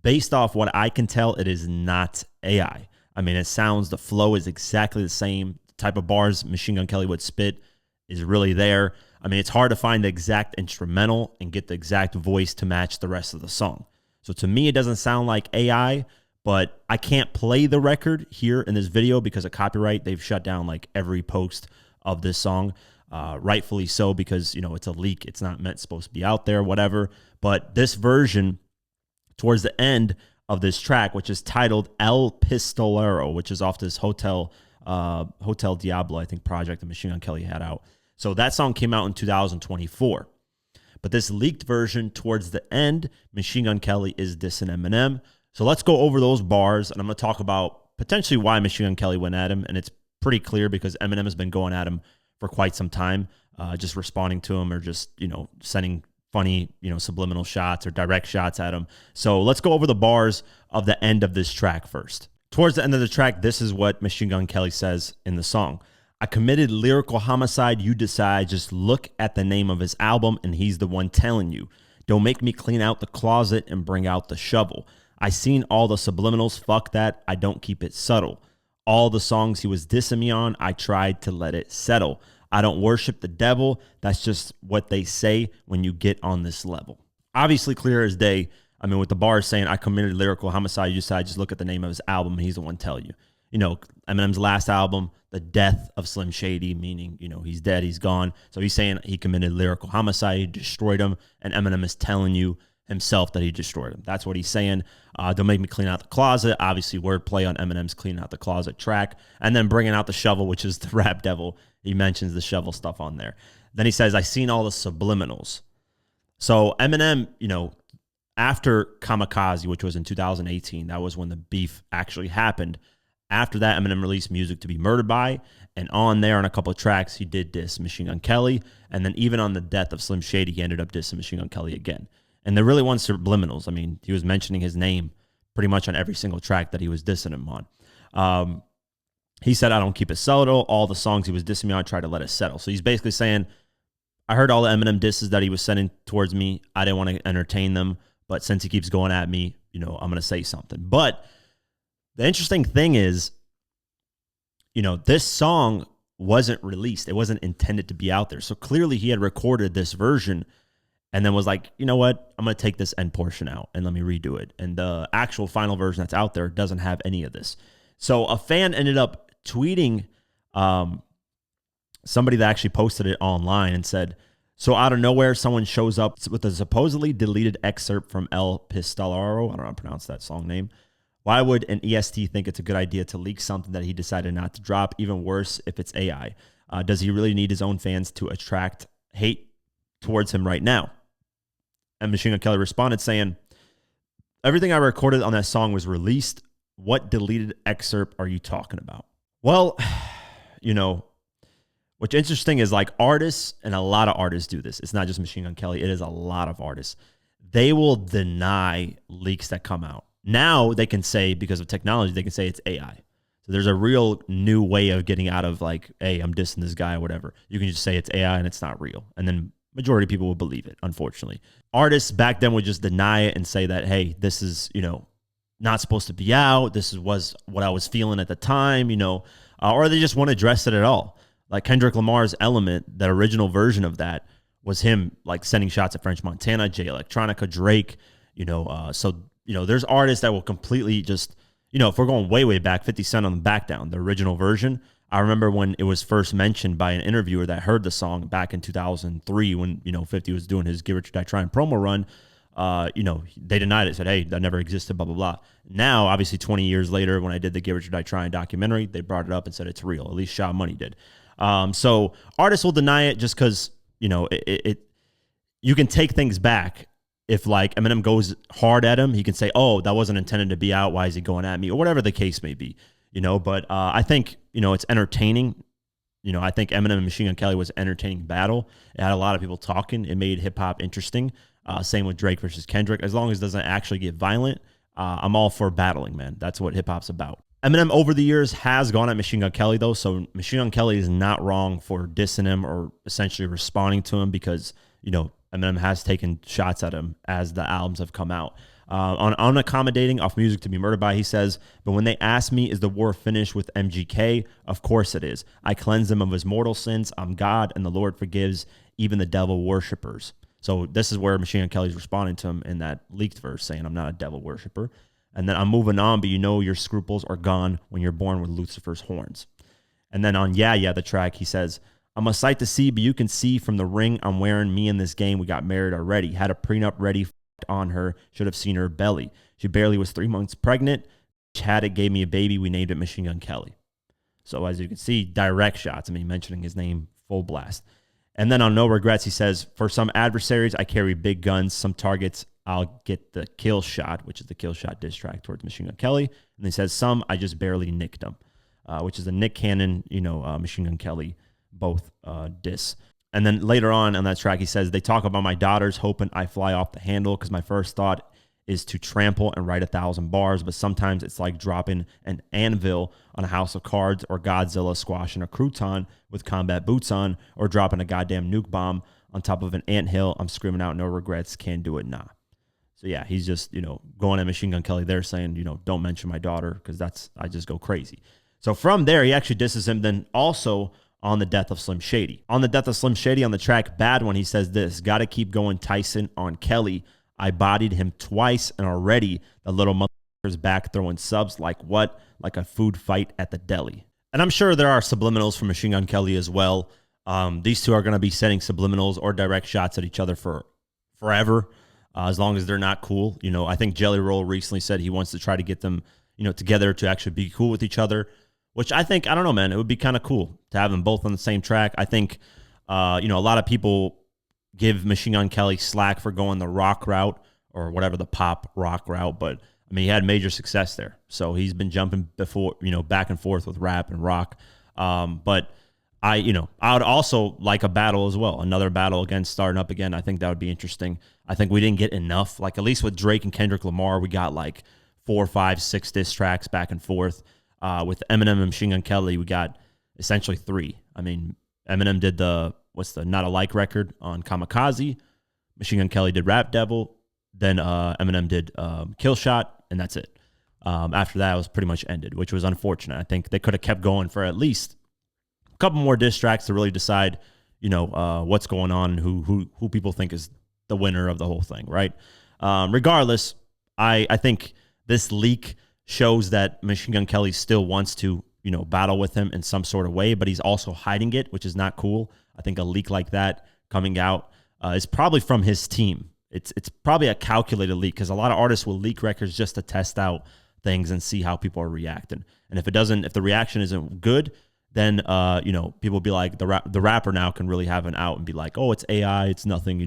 Based off what I can tell, it is not AI. I mean, the flow is exactly the same. The type of bars Machine Gun Kelly would spit is really there. I mean, it's hard to find the exact instrumental and get the exact voice to match the rest of the song. So to me, it doesn't sound like AI, but I can't play the record here in this video because of copyright. They've shut down like every post of this song, rightfully so, because, it's a leak. It's not supposed to be out there, whatever. But this version towards the end of this track, which is titled El Pistolero, which is off this Hotel Diablo, I think, project that Machine Gun Kelly had out. So that song came out in 2024. But this leaked version towards the end, Machine Gun Kelly is dissing Eminem. So let's go over those bars, and I'm going to talk about potentially why Machine Gun Kelly went at him. And it's pretty clear because Eminem has been going at him for quite some time, just responding to him or just, sending funny, subliminal shots or direct shots at him. So let's go over the bars of the end of this track first. Towards the end of the track, this is what Machine Gun Kelly says in the song. I committed lyrical homicide, you decide. Just look at the name of his album and he's the one telling you. Don't make me clean out the closet and bring out the shovel. I seen all the subliminals, fuck that, I don't keep it subtle. All the songs he was dissing me on, I tried to let it settle. I don't worship the devil, that's just what they say when you get on this level. Obviously clear as day. I mean, with the bars saying, I committed lyrical homicide, you decide, just look at the name of his album and he's the one telling you. Eminem's last album, The Death of Slim Shady, meaning, he's dead, he's gone. So he's saying he committed lyrical homicide, he destroyed him, and Eminem is telling you himself that he destroyed him. That's what he's saying. Don't make me clean out the closet. Obviously, wordplay on Eminem's Clean Out the Closet track. And then bringing out the shovel, which is the rap devil. He mentions the shovel stuff on there. Then he says, I seen all the subliminals. So Eminem, after Kamikaze, which was in 2018, that was when the beef actually happened. After that, Eminem released Music to Be Murdered By, and on there, on a couple of tracks, he did diss Machine Gun Kelly, and then even on The Death of Slim Shady, he ended up dissing Machine Gun Kelly again. And there really weren't subliminals. I mean, he was mentioning his name pretty much on every single track that he was dissing him on. He said, I don't keep it subtle. All the songs he was dissing me on, I try to let it settle. So he's basically saying, I heard all the Eminem disses that he was sending towards me. I didn't want to entertain them, but since he keeps going at me, I'm going to say something. But the interesting thing is, this song wasn't released. It wasn't intended to be out there. So clearly he had recorded this version and then was like, you know what? I'm going to take this end portion out and let me redo it. And the actual final version that's out there doesn't have any of this. So a fan ended up tweeting somebody that actually posted it online and said, so out of nowhere, someone shows up with a supposedly deleted excerpt from El Pistolero. I don't know how to pronounce that song name. Why would an EST think it's a good idea to leak something that he decided not to drop? Even worse if it's AI. Does he really need his own fans to attract hate towards him right now? And Machine Gun Kelly responded saying, everything I recorded on that song was released. What deleted excerpt are you talking about? Well, what's interesting is like artists, and a lot of artists do this. It's not just Machine Gun Kelly. It is a lot of artists. They will deny leaks that come out. Now they can say, because of technology, they can say it's AI. So So there's a real new way of getting out of like, hey, I'm dissing this guy or whatever. You can just say it's AI and it's not real. And then majority of people will believe it, unfortunately. Artists back then would just deny it and say that, hey, this is, not supposed to be out. This was what I was feeling at the time, or they just won't address it at all. Like Kendrick Lamar's Element, the original version of that was him like sending shots at French Montana, Jay Electronica, Drake, there's artists that will completely just, if we're going way, way back, 50 Cent on the Back Down, the original version. I remember when it was first mentioned by an interviewer that heard the song back in 2003 when, 50 was doing his Give It Your Die Trying promo run. They denied it, said, hey, that never existed, blah, blah, blah. Now, obviously, 20 years later, when I did the Give It Your Die Trying documentary, they brought it up and said it's real. At least Sha Money did. So artists will deny it just because, you can take things back. If like Eminem goes hard at him, he can say, oh, that wasn't intended to be out. Why is he going at me? Or whatever the case may be, but I think, it's entertaining. I think Eminem and Machine Gun Kelly was an entertaining battle. It had a lot of people talking. It made hip hop interesting. Same with Drake versus Kendrick. As long as it doesn't actually get violent, I'm all for battling, man. That's what hip hop's about. Eminem over the years has gone at Machine Gun Kelly, though. So Machine Gun Kelly is not wrong for dissing him or essentially responding to him because, Eminem has taken shots at him as the albums have come out. On Unaccommodating, Off Music to Be Murdered By, he says, but when they ask me, is the war finished with MGK? Of course it is. I cleanse him of his mortal sins. I'm God, and the Lord forgives even the devil worshippers. So this is where Machine Gun Kelly's responding to him in that leaked verse, saying, I'm not a devil worshiper. And then I'm moving on, but your scruples are gone when you're born with Lucifer's horns. And then on Yeah, Yeah, the track, he says, I'm a sight to see, but you can see from the ring I'm wearing. Me in this game, we got married already. Had a prenup ready on her. Should have seen her belly. She barely was 3 months pregnant. She had it, gave me a baby. We named it Machine Gun Kelly. So as you can see, direct shots. Mentioning his name full blast. And then on No Regrets, he says, for some adversaries, I carry big guns. Some targets, I'll get the kill shot, which is the kill shot diss track towards Machine Gun Kelly. And he says, some, I just barely nicked them, which is a Nick Cannon, Machine Gun Kelly, both diss. And then later on that track, he says, they talk about my daughters hoping I fly off the handle because my first thought is to trample and write 1,000 bars, but sometimes it's like dropping an anvil on a house of cards or Godzilla squashing a crouton with combat boots on or dropping a goddamn nuke bomb on top of an anthill. I'm screaming out, no regrets, can't do it, nah. So yeah, he's just, going at Machine Gun Kelly there saying, don't mention my daughter because I just go crazy. So from there, he actually disses him then also on the death of Slim Shady. On the death of Slim Shady on the track Bad One, he says this, gotta keep going Tyson on Kelly. I bodied him twice and already the little motherfucker's back throwing subs like what? Like a food fight at the deli. And I'm sure there are subliminals from Machine Gun Kelly as well. These two are going to be sending subliminals or direct shots at each other for forever, as long as they're not cool. I think Jelly Roll recently said he wants to try to get them, together to actually be cool with each other, which I think, I don't know, man, it would be kind of cool to have them both on the same track. I think, a lot of people give Machine Gun Kelly slack for going the rock route or whatever, the pop rock route, but he had major success there. So he's been jumping before, back and forth with rap and rock. But I would also like a battle as well. Another battle against starting up again. I think that would be interesting. I think we didn't get enough. Like at least with Drake and Kendrick Lamar, we got like 4, 5, 6 diss tracks back and forth. With Eminem and Machine Gun Kelly, we got essentially 3. Eminem did the Not Alike record on Kamikaze. Machine Gun Kelly did Rap Devil. Then Eminem did Kill Shot, and that's it. After that, it was pretty much ended, which was unfortunate. I think they could have kept going for at least a couple more diss tracks to really decide, what's going on and who people think is the winner of the whole thing, right? Regardless, I think this leak shows that Machine Gun Kelly still wants to, battle with him in some sort of way, but he's also hiding it, which is not cool. I think a leak like that coming out is probably from his team. It's probably a calculated leak because a lot of artists will leak records just to test out things and see how people are reacting. And if the reaction isn't good, then people will be like, the rapper now can really have an out and be like, oh, it's AI, it's nothing,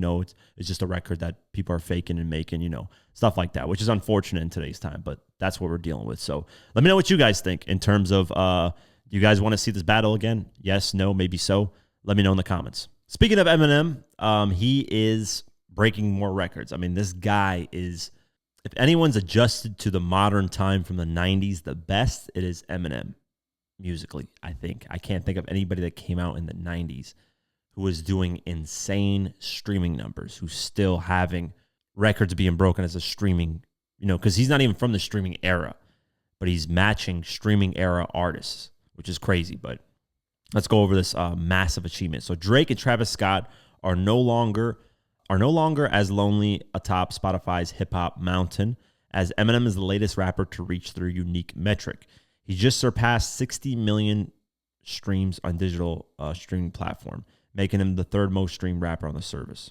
it's just a record that people are faking and making, stuff like that, which is unfortunate in today's time, but that's what we're dealing with. So let me know what you guys think in terms of, do you guys want to see this battle again? Yes, no, maybe so. Let me know in the comments. Speaking of Eminem, he is breaking more records. This guy is, if anyone's adjusted to the modern time from the 90s, the best, it is Eminem. musically, I think. I can't think of anybody that came out in the 90s who was doing insane streaming numbers, who's still having records being broken as a streaming, because he's not even from the streaming era, but he's matching streaming era artists, which is crazy. But let's go over this massive achievement. So Drake and Travis Scott are no longer as lonely atop Spotify's hip hop mountain, as Eminem is the latest rapper to reach their unique metric. He just surpassed 60 million streams on digital streaming platform, making him the third most streamed rapper on the service.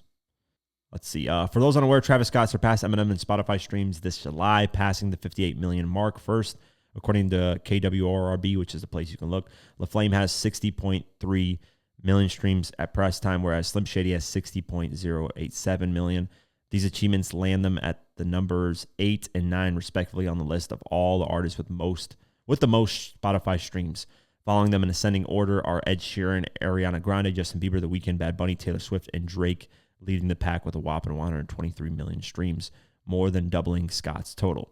Let's see. For those unaware, Travis Scott surpassed Eminem in Spotify streams this July, passing the 58 million mark first. According to KWRRB, which is the place you can look, LaFlame has 60.3 million streams at press time, whereas Slim Shady has 60.087 million. These achievements land them at the numbers 8 and 9, respectively, on the list of all the artists with the most Spotify streams. Following them in ascending order are Ed Sheeran, Ariana Grande, Justin Bieber, The Weeknd, Bad Bunny, Taylor Swift, and Drake, leading the pack with a whopping 123 million streams, more than doubling Scott's total.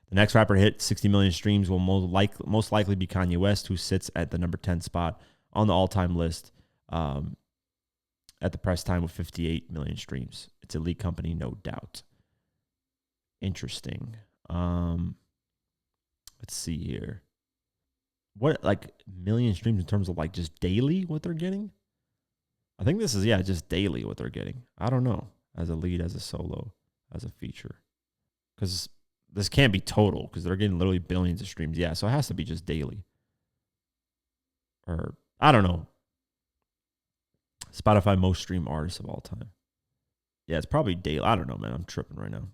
The next rapper to hit 60 million streams will most likely be Kanye West, who sits at the number 10 spot on the all-time list at the press time with 58 million streams. It's Elite Company, no doubt. Interesting. Let's see here. What, like, million streams in terms of, like, just daily what they're getting? I think this is, just daily what they're getting. I don't know. As a lead, as a solo, as a feature. Because this can't be total, because they're getting literally billions of streams. Yeah, so it has to be just daily. Or, I don't know. Spotify most streamed artists of all time. Yeah, it's probably daily. I don't know, man. I'm tripping right now.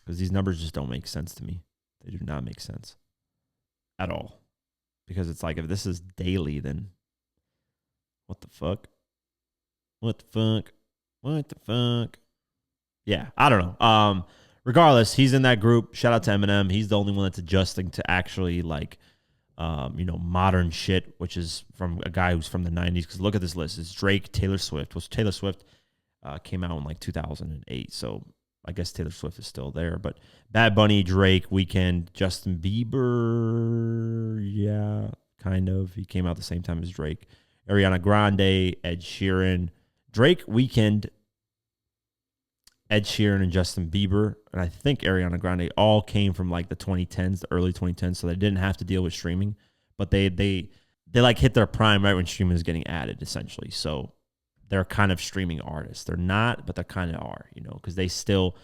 Because these numbers just don't make sense to me. They do not make sense at all. Because it's like, if this is daily, then what the fuck? What the fuck? What the fuck? Yeah, I don't know. Regardless, he's in that group. Shout out to Eminem. He's the only one that's adjusting to actually, like, modern shit, which is from a guy who's from the 90s. Because look at this list. It's Drake, Taylor Swift. Well, Taylor Swift came out in, like, 2008. So I guess Taylor Swift is still there. But Bad Bunny, Drake, Weeknd, Justin Bieber. Yeah, kind of. He came out the same time as Drake. Ariana Grande, Ed Sheeran. Drake, Weeknd, Ed Sheeran, and Justin Bieber, and I think Ariana Grande all came from like the 2010s, the early 2010s, so they didn't have to deal with streaming, but they like hit their prime right when streaming was getting added, essentially. So they're kind of streaming artists. They're not, but they kind of are, because they still,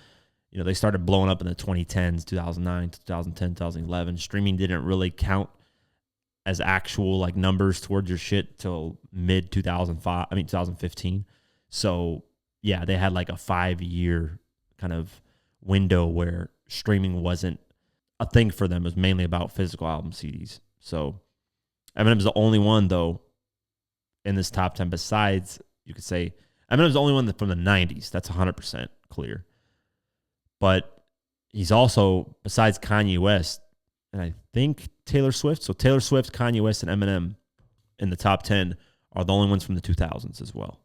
they started blowing up in the 2010s, 2009, 2010, 2011. Streaming didn't really count as actual like numbers towards your shit till mid 2015. So yeah, they had like a 5-year kind of window where streaming wasn't a thing for them. It was mainly about physical album CDs. So Eminem's the only one, though, in this top 10 besides, you could say, Eminem's the only one from the 90s. That's 100% clear. But he's also, besides Kanye West, and I think Taylor Swift. So Taylor Swift, Kanye West, and Eminem in the top 10 are the only ones from the 2000s as well.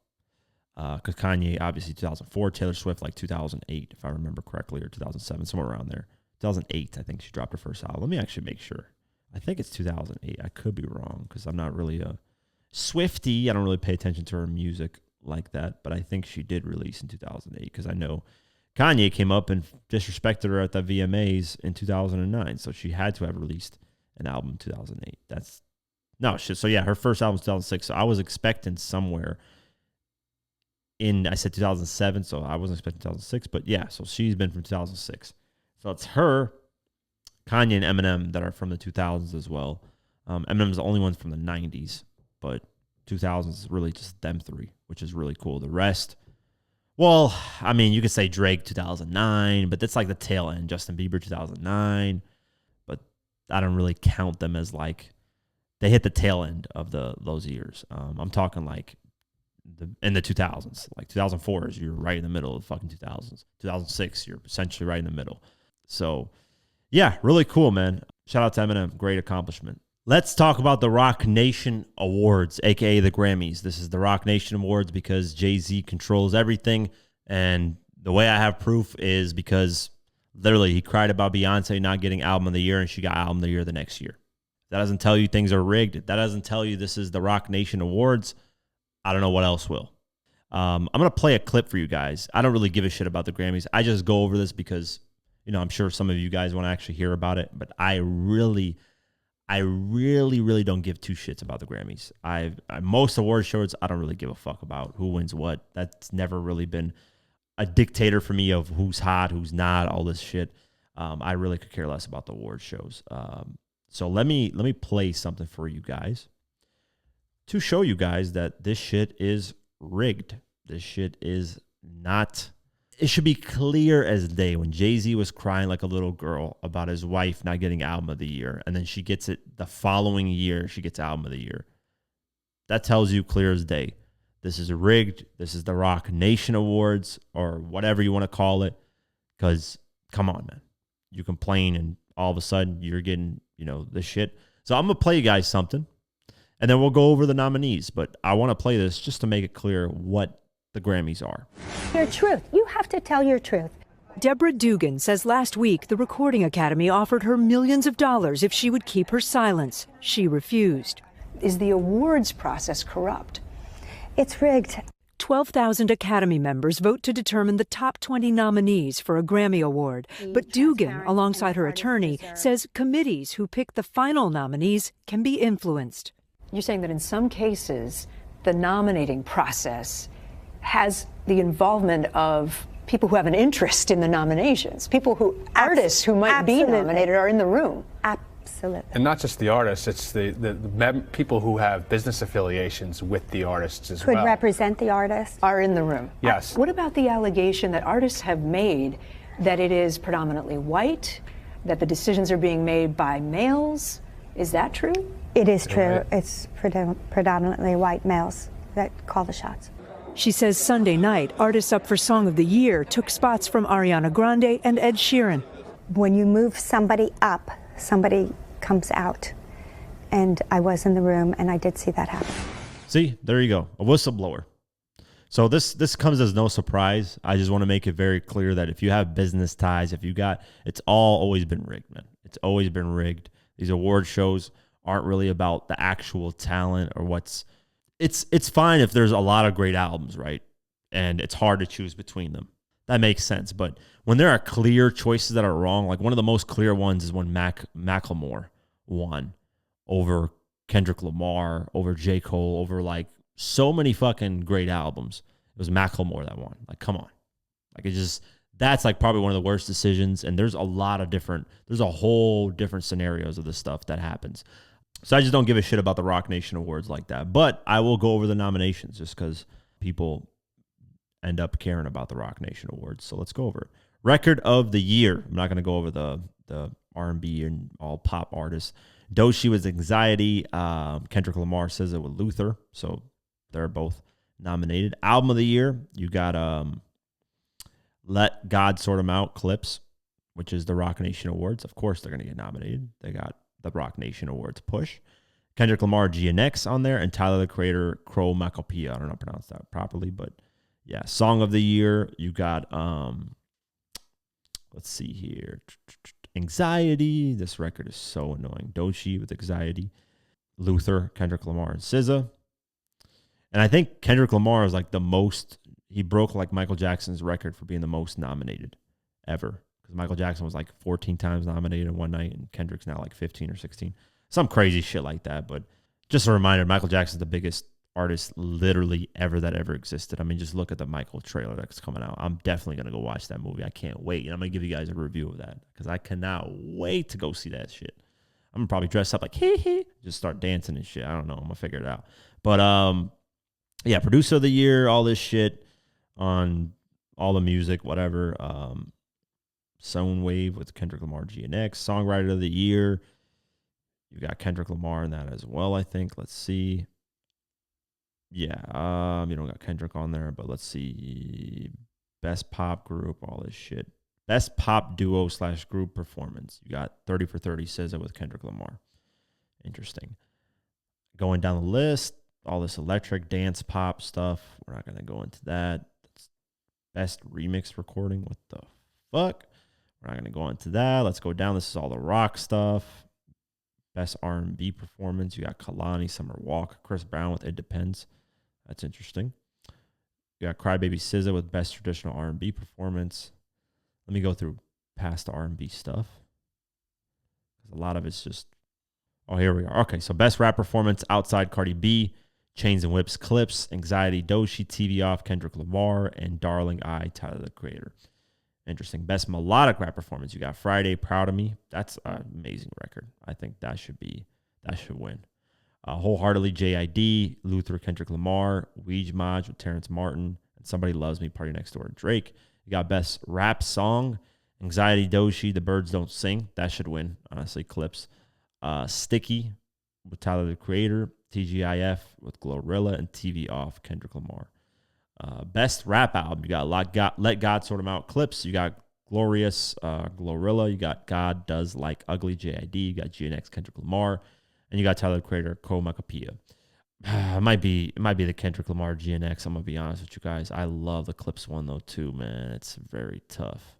Because Kanye, obviously, 2004. Taylor Swift, like 2008, if I remember correctly, or 2007, somewhere around there. 2008, I think she dropped her first album. Let me actually make sure. I think it's 2008. I could be wrong because I'm not really a Swiftie. I don't really pay attention to her music like that. But I think she did release in 2008 because I know Kanye came up and disrespected her at the VMAs in 2009. So she had to have released an album in 2008. So yeah, her first album was 2006. So I was expecting somewhere I said 2007, so I wasn't expecting 2006, but yeah, so she's been from 2006. So it's her, Kanye, and Eminem that are from the 2000s as well. Eminem's the only one from the 90s, but 2000s is really just them three, which is really cool. The rest, well, I mean, you could say Drake 2009, but that's like the tail end. Justin Bieber 2009, but I don't really count them as like, they hit the tail end of those years. I'm talking like, in the 2000s, like 2004 is you're right in the middle of the fucking 2000s. 2006, you're essentially right in the middle. So, yeah, really cool, man. Shout out to Eminem. Great accomplishment. Let's talk about the Rock Nation Awards, a.k.a. the Grammys. This is the Rock Nation Awards because Jay-Z controls everything. And the way I have proof is because literally he cried about Beyonce not getting Album of the Year and she got Album of the Year the next year. That doesn't tell you things are rigged. That doesn't tell you this is the Rock Nation Awards. I don't know what else will. I'm going to play a clip for you guys. I don't really give a shit about the Grammys. I just go over this because, I'm sure some of you guys want to actually hear about it, but I really don't give two shits about the Grammys. Most award shows, I don't really give a fuck about who wins what. That's never really been a dictator for me of who's hot, who's not, all this shit. I really could care less about the award shows. So let me play something for you guys to show you guys that this shit is rigged. This shit is not. It should be clear as day when Jay-Z was crying like a little girl about his wife not getting Album of the Year, and then she gets it the following year, she gets Album of the Year. That tells you clear as day. This is rigged. This is the Rock Nation Awards or whatever you want to call it. Because, come on, man. You complain and all of a sudden you're getting, this shit. So I'm going to play you guys something, and then we'll go over the nominees. But I want to play this just to make it clear what the Grammys are. Your truth. You have to tell your truth. Deborah Dugan says last week the Recording Academy offered her millions of dollars if she would keep her silence. She refused. Is the awards process corrupt? It's rigged. 12,000 Academy members vote to determine the top 20 nominees for a Grammy Award. But Dugan, alongside her attorney, says committees who pick the final nominees can be influenced. You're saying that in some cases, the nominating process has the involvement of people who have an interest in the nominations, artists who might be nominated are in the room. Absolutely. And not just the artists, it's the people who have business affiliations with the artists as well. Could represent the artists. Are in the room. Yes. What about the allegation that artists have made that it is predominantly white, that the decisions are being made by males? Is that true? It is true. Right. It's predominantly white males that call the shots. She says Sunday night, artists up for Song of the Year took spots from Ariana Grande and Ed Sheeran. When you move somebody up, somebody comes out. And I was in the room, and I did see that happen. See, there you go. A whistleblower. So this comes as no surprise. I just want to make it very clear that if you have business ties, it's always been rigged, man. It's always been rigged. These award shows aren't really about the actual talent or what's... It's fine if there's a lot of great albums, right? And it's hard to choose between them. That makes sense. But when there are clear choices that are wrong, like one of the most clear ones is when Macklemore won over Kendrick Lamar, over J. Cole, over like so many fucking great albums. It was Macklemore that won. Like, come on. Like, that's like probably one of the worst decisions. And there's a whole different scenarios of this stuff that happens. So I just don't give a shit about the Rock Nation Awards like that. But I will go over the nominations just because people end up caring about the Rock Nation Awards. So let's go over it. Record of the Year. I'm not going to go over the R&B and all pop artists. Doechii with Anxiety. Kendrick Lamar says it with Luther. So they're both nominated. Album of the Year. You got Let God Sort 'Em Out, Clipse, which is the Rock Nation Awards. Of course they're going to get nominated. They got the Rock Nation Awards push. Kendrick Lamar, GNX on there, and Tyler, the Creator, Crow Macopia. I don't know how to pronounce that properly, but yeah. Song of the Year, you got, let's see here. Anxiety. This record is so annoying. Doechii with Anxiety. Luther, Kendrick Lamar, and SZA. And I think Kendrick Lamar is like he broke like Michael Jackson's record for being the most nominated ever. Michael Jackson was like 14 times nominated in one night, and Kendrick's now like 15 or 16. Some crazy shit like that. But just a reminder, Michael Jackson's the biggest artist literally that ever existed. I mean, just look at the Michael trailer that's coming out. I'm definitely going to go watch that movie. I can't wait. And I'm going to give you guys a review of that because I cannot wait to go see that shit. I'm going to probably dress up like, hey, just start dancing and shit. I don't know. I'm going to figure it out. But yeah, Producer of the Year, all this shit on all the music, whatever. Soundwave with Kendrick Lamar, GNX. Songwriter of the Year. You got Kendrick Lamar in that as well, I think. Let's see. Yeah, you don't got Kendrick on there, but let's see. Best pop group, all this shit. Best pop duo / group performance. You got 30 for 30 SZA with Kendrick Lamar. Interesting. Going down the list, all this electric dance pop stuff. We're not going to go into that. Best remix recording. What the fuck? We're not going to go into that. Let's go down. This is all the rock stuff. Best R&B performance, you got Kalani, Summer Walker, Chris Brown with It Depends. That's interesting. You got Crybaby SZA with Best Traditional R&B Performance. Let me go through past R&B stuff. A lot of it's just, oh, here we are. Okay, so Best Rap Performance, Outside Cardi B, Chains and Whips, Clipse, Anxiety, Doechii, TV Off, Kendrick Lamar, and Darling I, Tyler, the Creator. Interesting. Best Melodic Rap Performance, you got Friday, Proud of Me. That's an amazing record. I think that should win. Wholeheartedly, JID, Luther, Kendrick Lamar, Weege Maj with Terrence Martin, and Somebody Loves Me, Party Next Door, Drake. You got Best Rap Song, Anxiety, Doechii, The Birds Don't Sing. That should win, honestly, Clipse. Sticky with Tyler, the Creator, TGIF with Glorilla, and TV Off, Kendrick Lamar. Best Rap Album, you got Let God Sort 'Em Out, Clipse. You got Glorious, Glorilla. You got God Does Like Ugly, JID. You got GNX, Kendrick Lamar. And you got Tyler, the Creator, Komakapia. It might be the Kendrick Lamar GNX. I'm going to be honest with you guys. I love the Clipse one, though, too, man. It's very tough.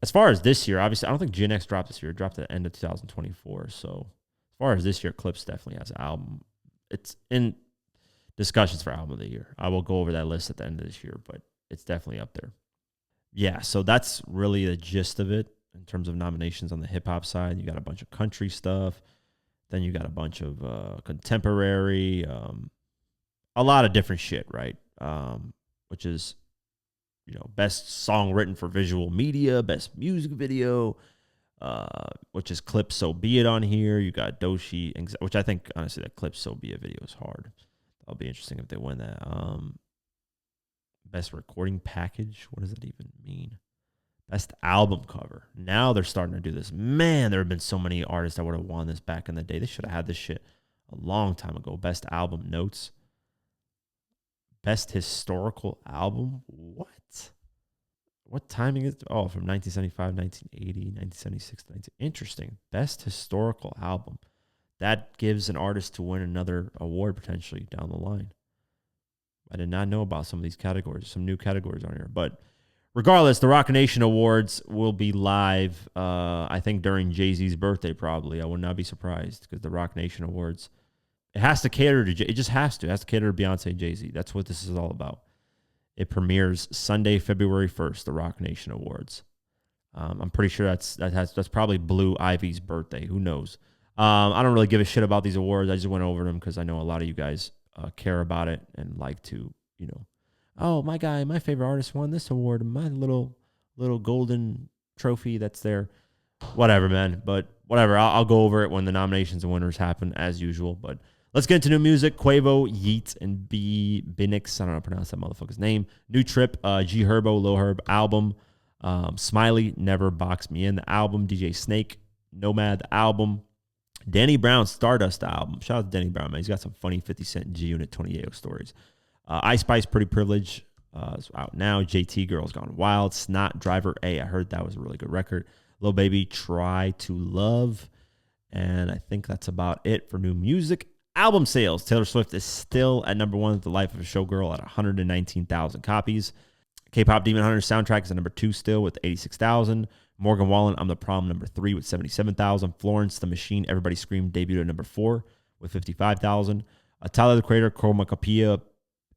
As far as this year, obviously, I don't think GNX dropped this year. It dropped at the end of 2024. So as far as this year, Clipse definitely has an album. It's in discussions for Album of the Year. I will go over that list at the end of this year, but it's definitely up there. Yeah, so that's really the gist of it in terms of nominations on the hip-hop side. You got a bunch of country stuff. Then you got a bunch of contemporary, a lot of different shit, right? Which is, best song written for visual media, best music video, which is Clipse So Be It on here. You got Doechii, which I think, honestly, that Clipse So Be It video is hard. That'll be interesting if they win that. Best recording package, what does that even mean? Best album cover. Now they're starting to do this. Man, there have been so many artists that would have won this back in the day. They should have had this shit a long time ago. Best album notes. Best historical album. What timing is it? Oh, from 1975, 1980, 1976, 19... Interesting. Best historical album. That gives an artist to win another award potentially down the line. I did not know about some of these categories. Some new categories on here. But regardless, the Rock Nation Awards will be live, I think, during Jay-Z's birthday, probably. I would not be surprised because the Rock Nation Awards, it has to cater to, it just has to. It has to cater to Beyonce and Jay-Z. That's what this is all about. It premieres Sunday, February 1st, the Rock Nation Awards. I'm pretty sure that's probably Blue Ivy's birthday. Who knows? I don't really give a shit about these awards. I just went over them because I know a lot of you guys care about it and like to, oh, my favorite artist won this award. My little golden trophy that's there. Whatever, man. But whatever. I'll go over it when the nominations and winners happen as usual. But let's get into new music. Quavo, Yeet, and B. Binix. I don't know how to pronounce that motherfucker's name. New Trip, G Herbo, Low Herb album. Smiley, Never Box Me In, the album. DJ Snake, Nomad, the album. Danny Brown, Stardust, album. Shout out to Danny Brown, man. He's got some funny 50 Cent G-Unit 28 stories. Ice Spice, Pretty Privilege, is out now. JT, Girls Gone Wild. Snot, Driver A. I heard that was a really good record. Lil Baby, Try to Love. And I think that's about it for new music. Album sales. Taylor Swift is still at number 1 with The Life of a Showgirl at 119,000 copies. K-Pop Demon Hunter soundtrack is at number 2 still with 86,000. Morgan Wallen, I'm the Prom, number 3 with 77,000. Florence the Machine, Everybody Scream, debuted at number 4 with 55,000. Tyler, the Creator, Chromacopia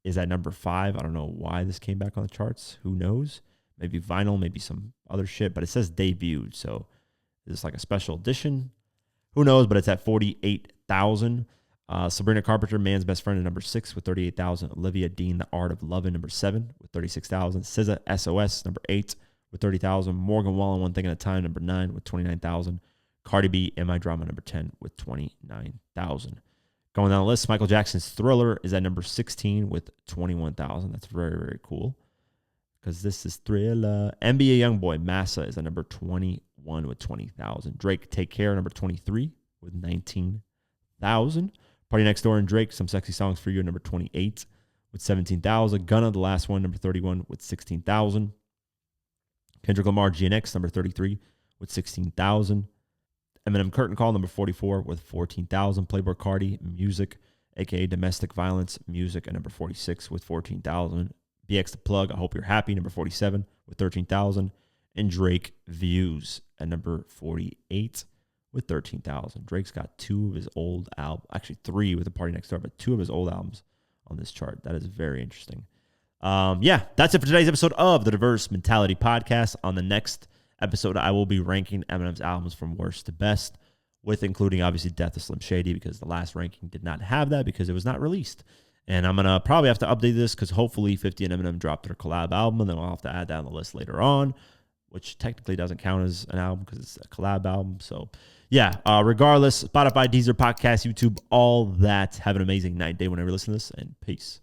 is at number 5. I don't know why this came back on the charts. Who knows? Maybe vinyl, maybe some other shit. But it says debuted, so is this like a special edition? Who knows? But it's at 48,000. Sabrina Carpenter, Man's Best Friend, at number 6 with 38,000. Olivia Dean, The Art of Lovin', number 7 with 36,000. SZA, SOS, number 8 with 30,000. Morgan Wallen, One Thing at a Time, number 9 with 29,000. Cardi B, In My Drama, number 10 with 29,000. Going down the list, Michael Jackson's Thriller is at number 16 with 21,000. That's very, very cool because this is Thriller. NBA Youngboy, Massa, is at number 21 with 20,000. Drake, Take Care, number 23 with 19,000. Party Next Door and Drake, Some Sexy Songs for You, number 28 with 17,000. Gunna, the last one, number 31 with 16,000. Kendrick Lamar, GNX, number 33 with 16,000. Eminem, Curtain Call, number 44 with 14,000. Playboi Carti, Music, a.k.a. Domestic Violence, Music, at number 46 with 14,000. BX The Plug, I Hope You're Happy, number 47 with 13,000. And Drake, Views, at number 48 with 13,000. Drake's got 2 of his old albums, actually 3 with The Party Next Door, but 2 of his old albums on this chart. That is very interesting. That's it for today's episode of the Diverse Mentality Podcast. On the next episode, I will be ranking Eminem's albums from worst to best, with including obviously Death of Slim Shady, because the last ranking did not have that because it was not released. And I'm going to probably have to update this because hopefully 50 and Eminem dropped their collab album, and then I'll have to add that on the list later on, which technically doesn't count as an album because it's a collab album. So, regardless, Spotify, Deezer, Podcast, YouTube, all that. Have an amazing night, day whenever you listen to this, and peace.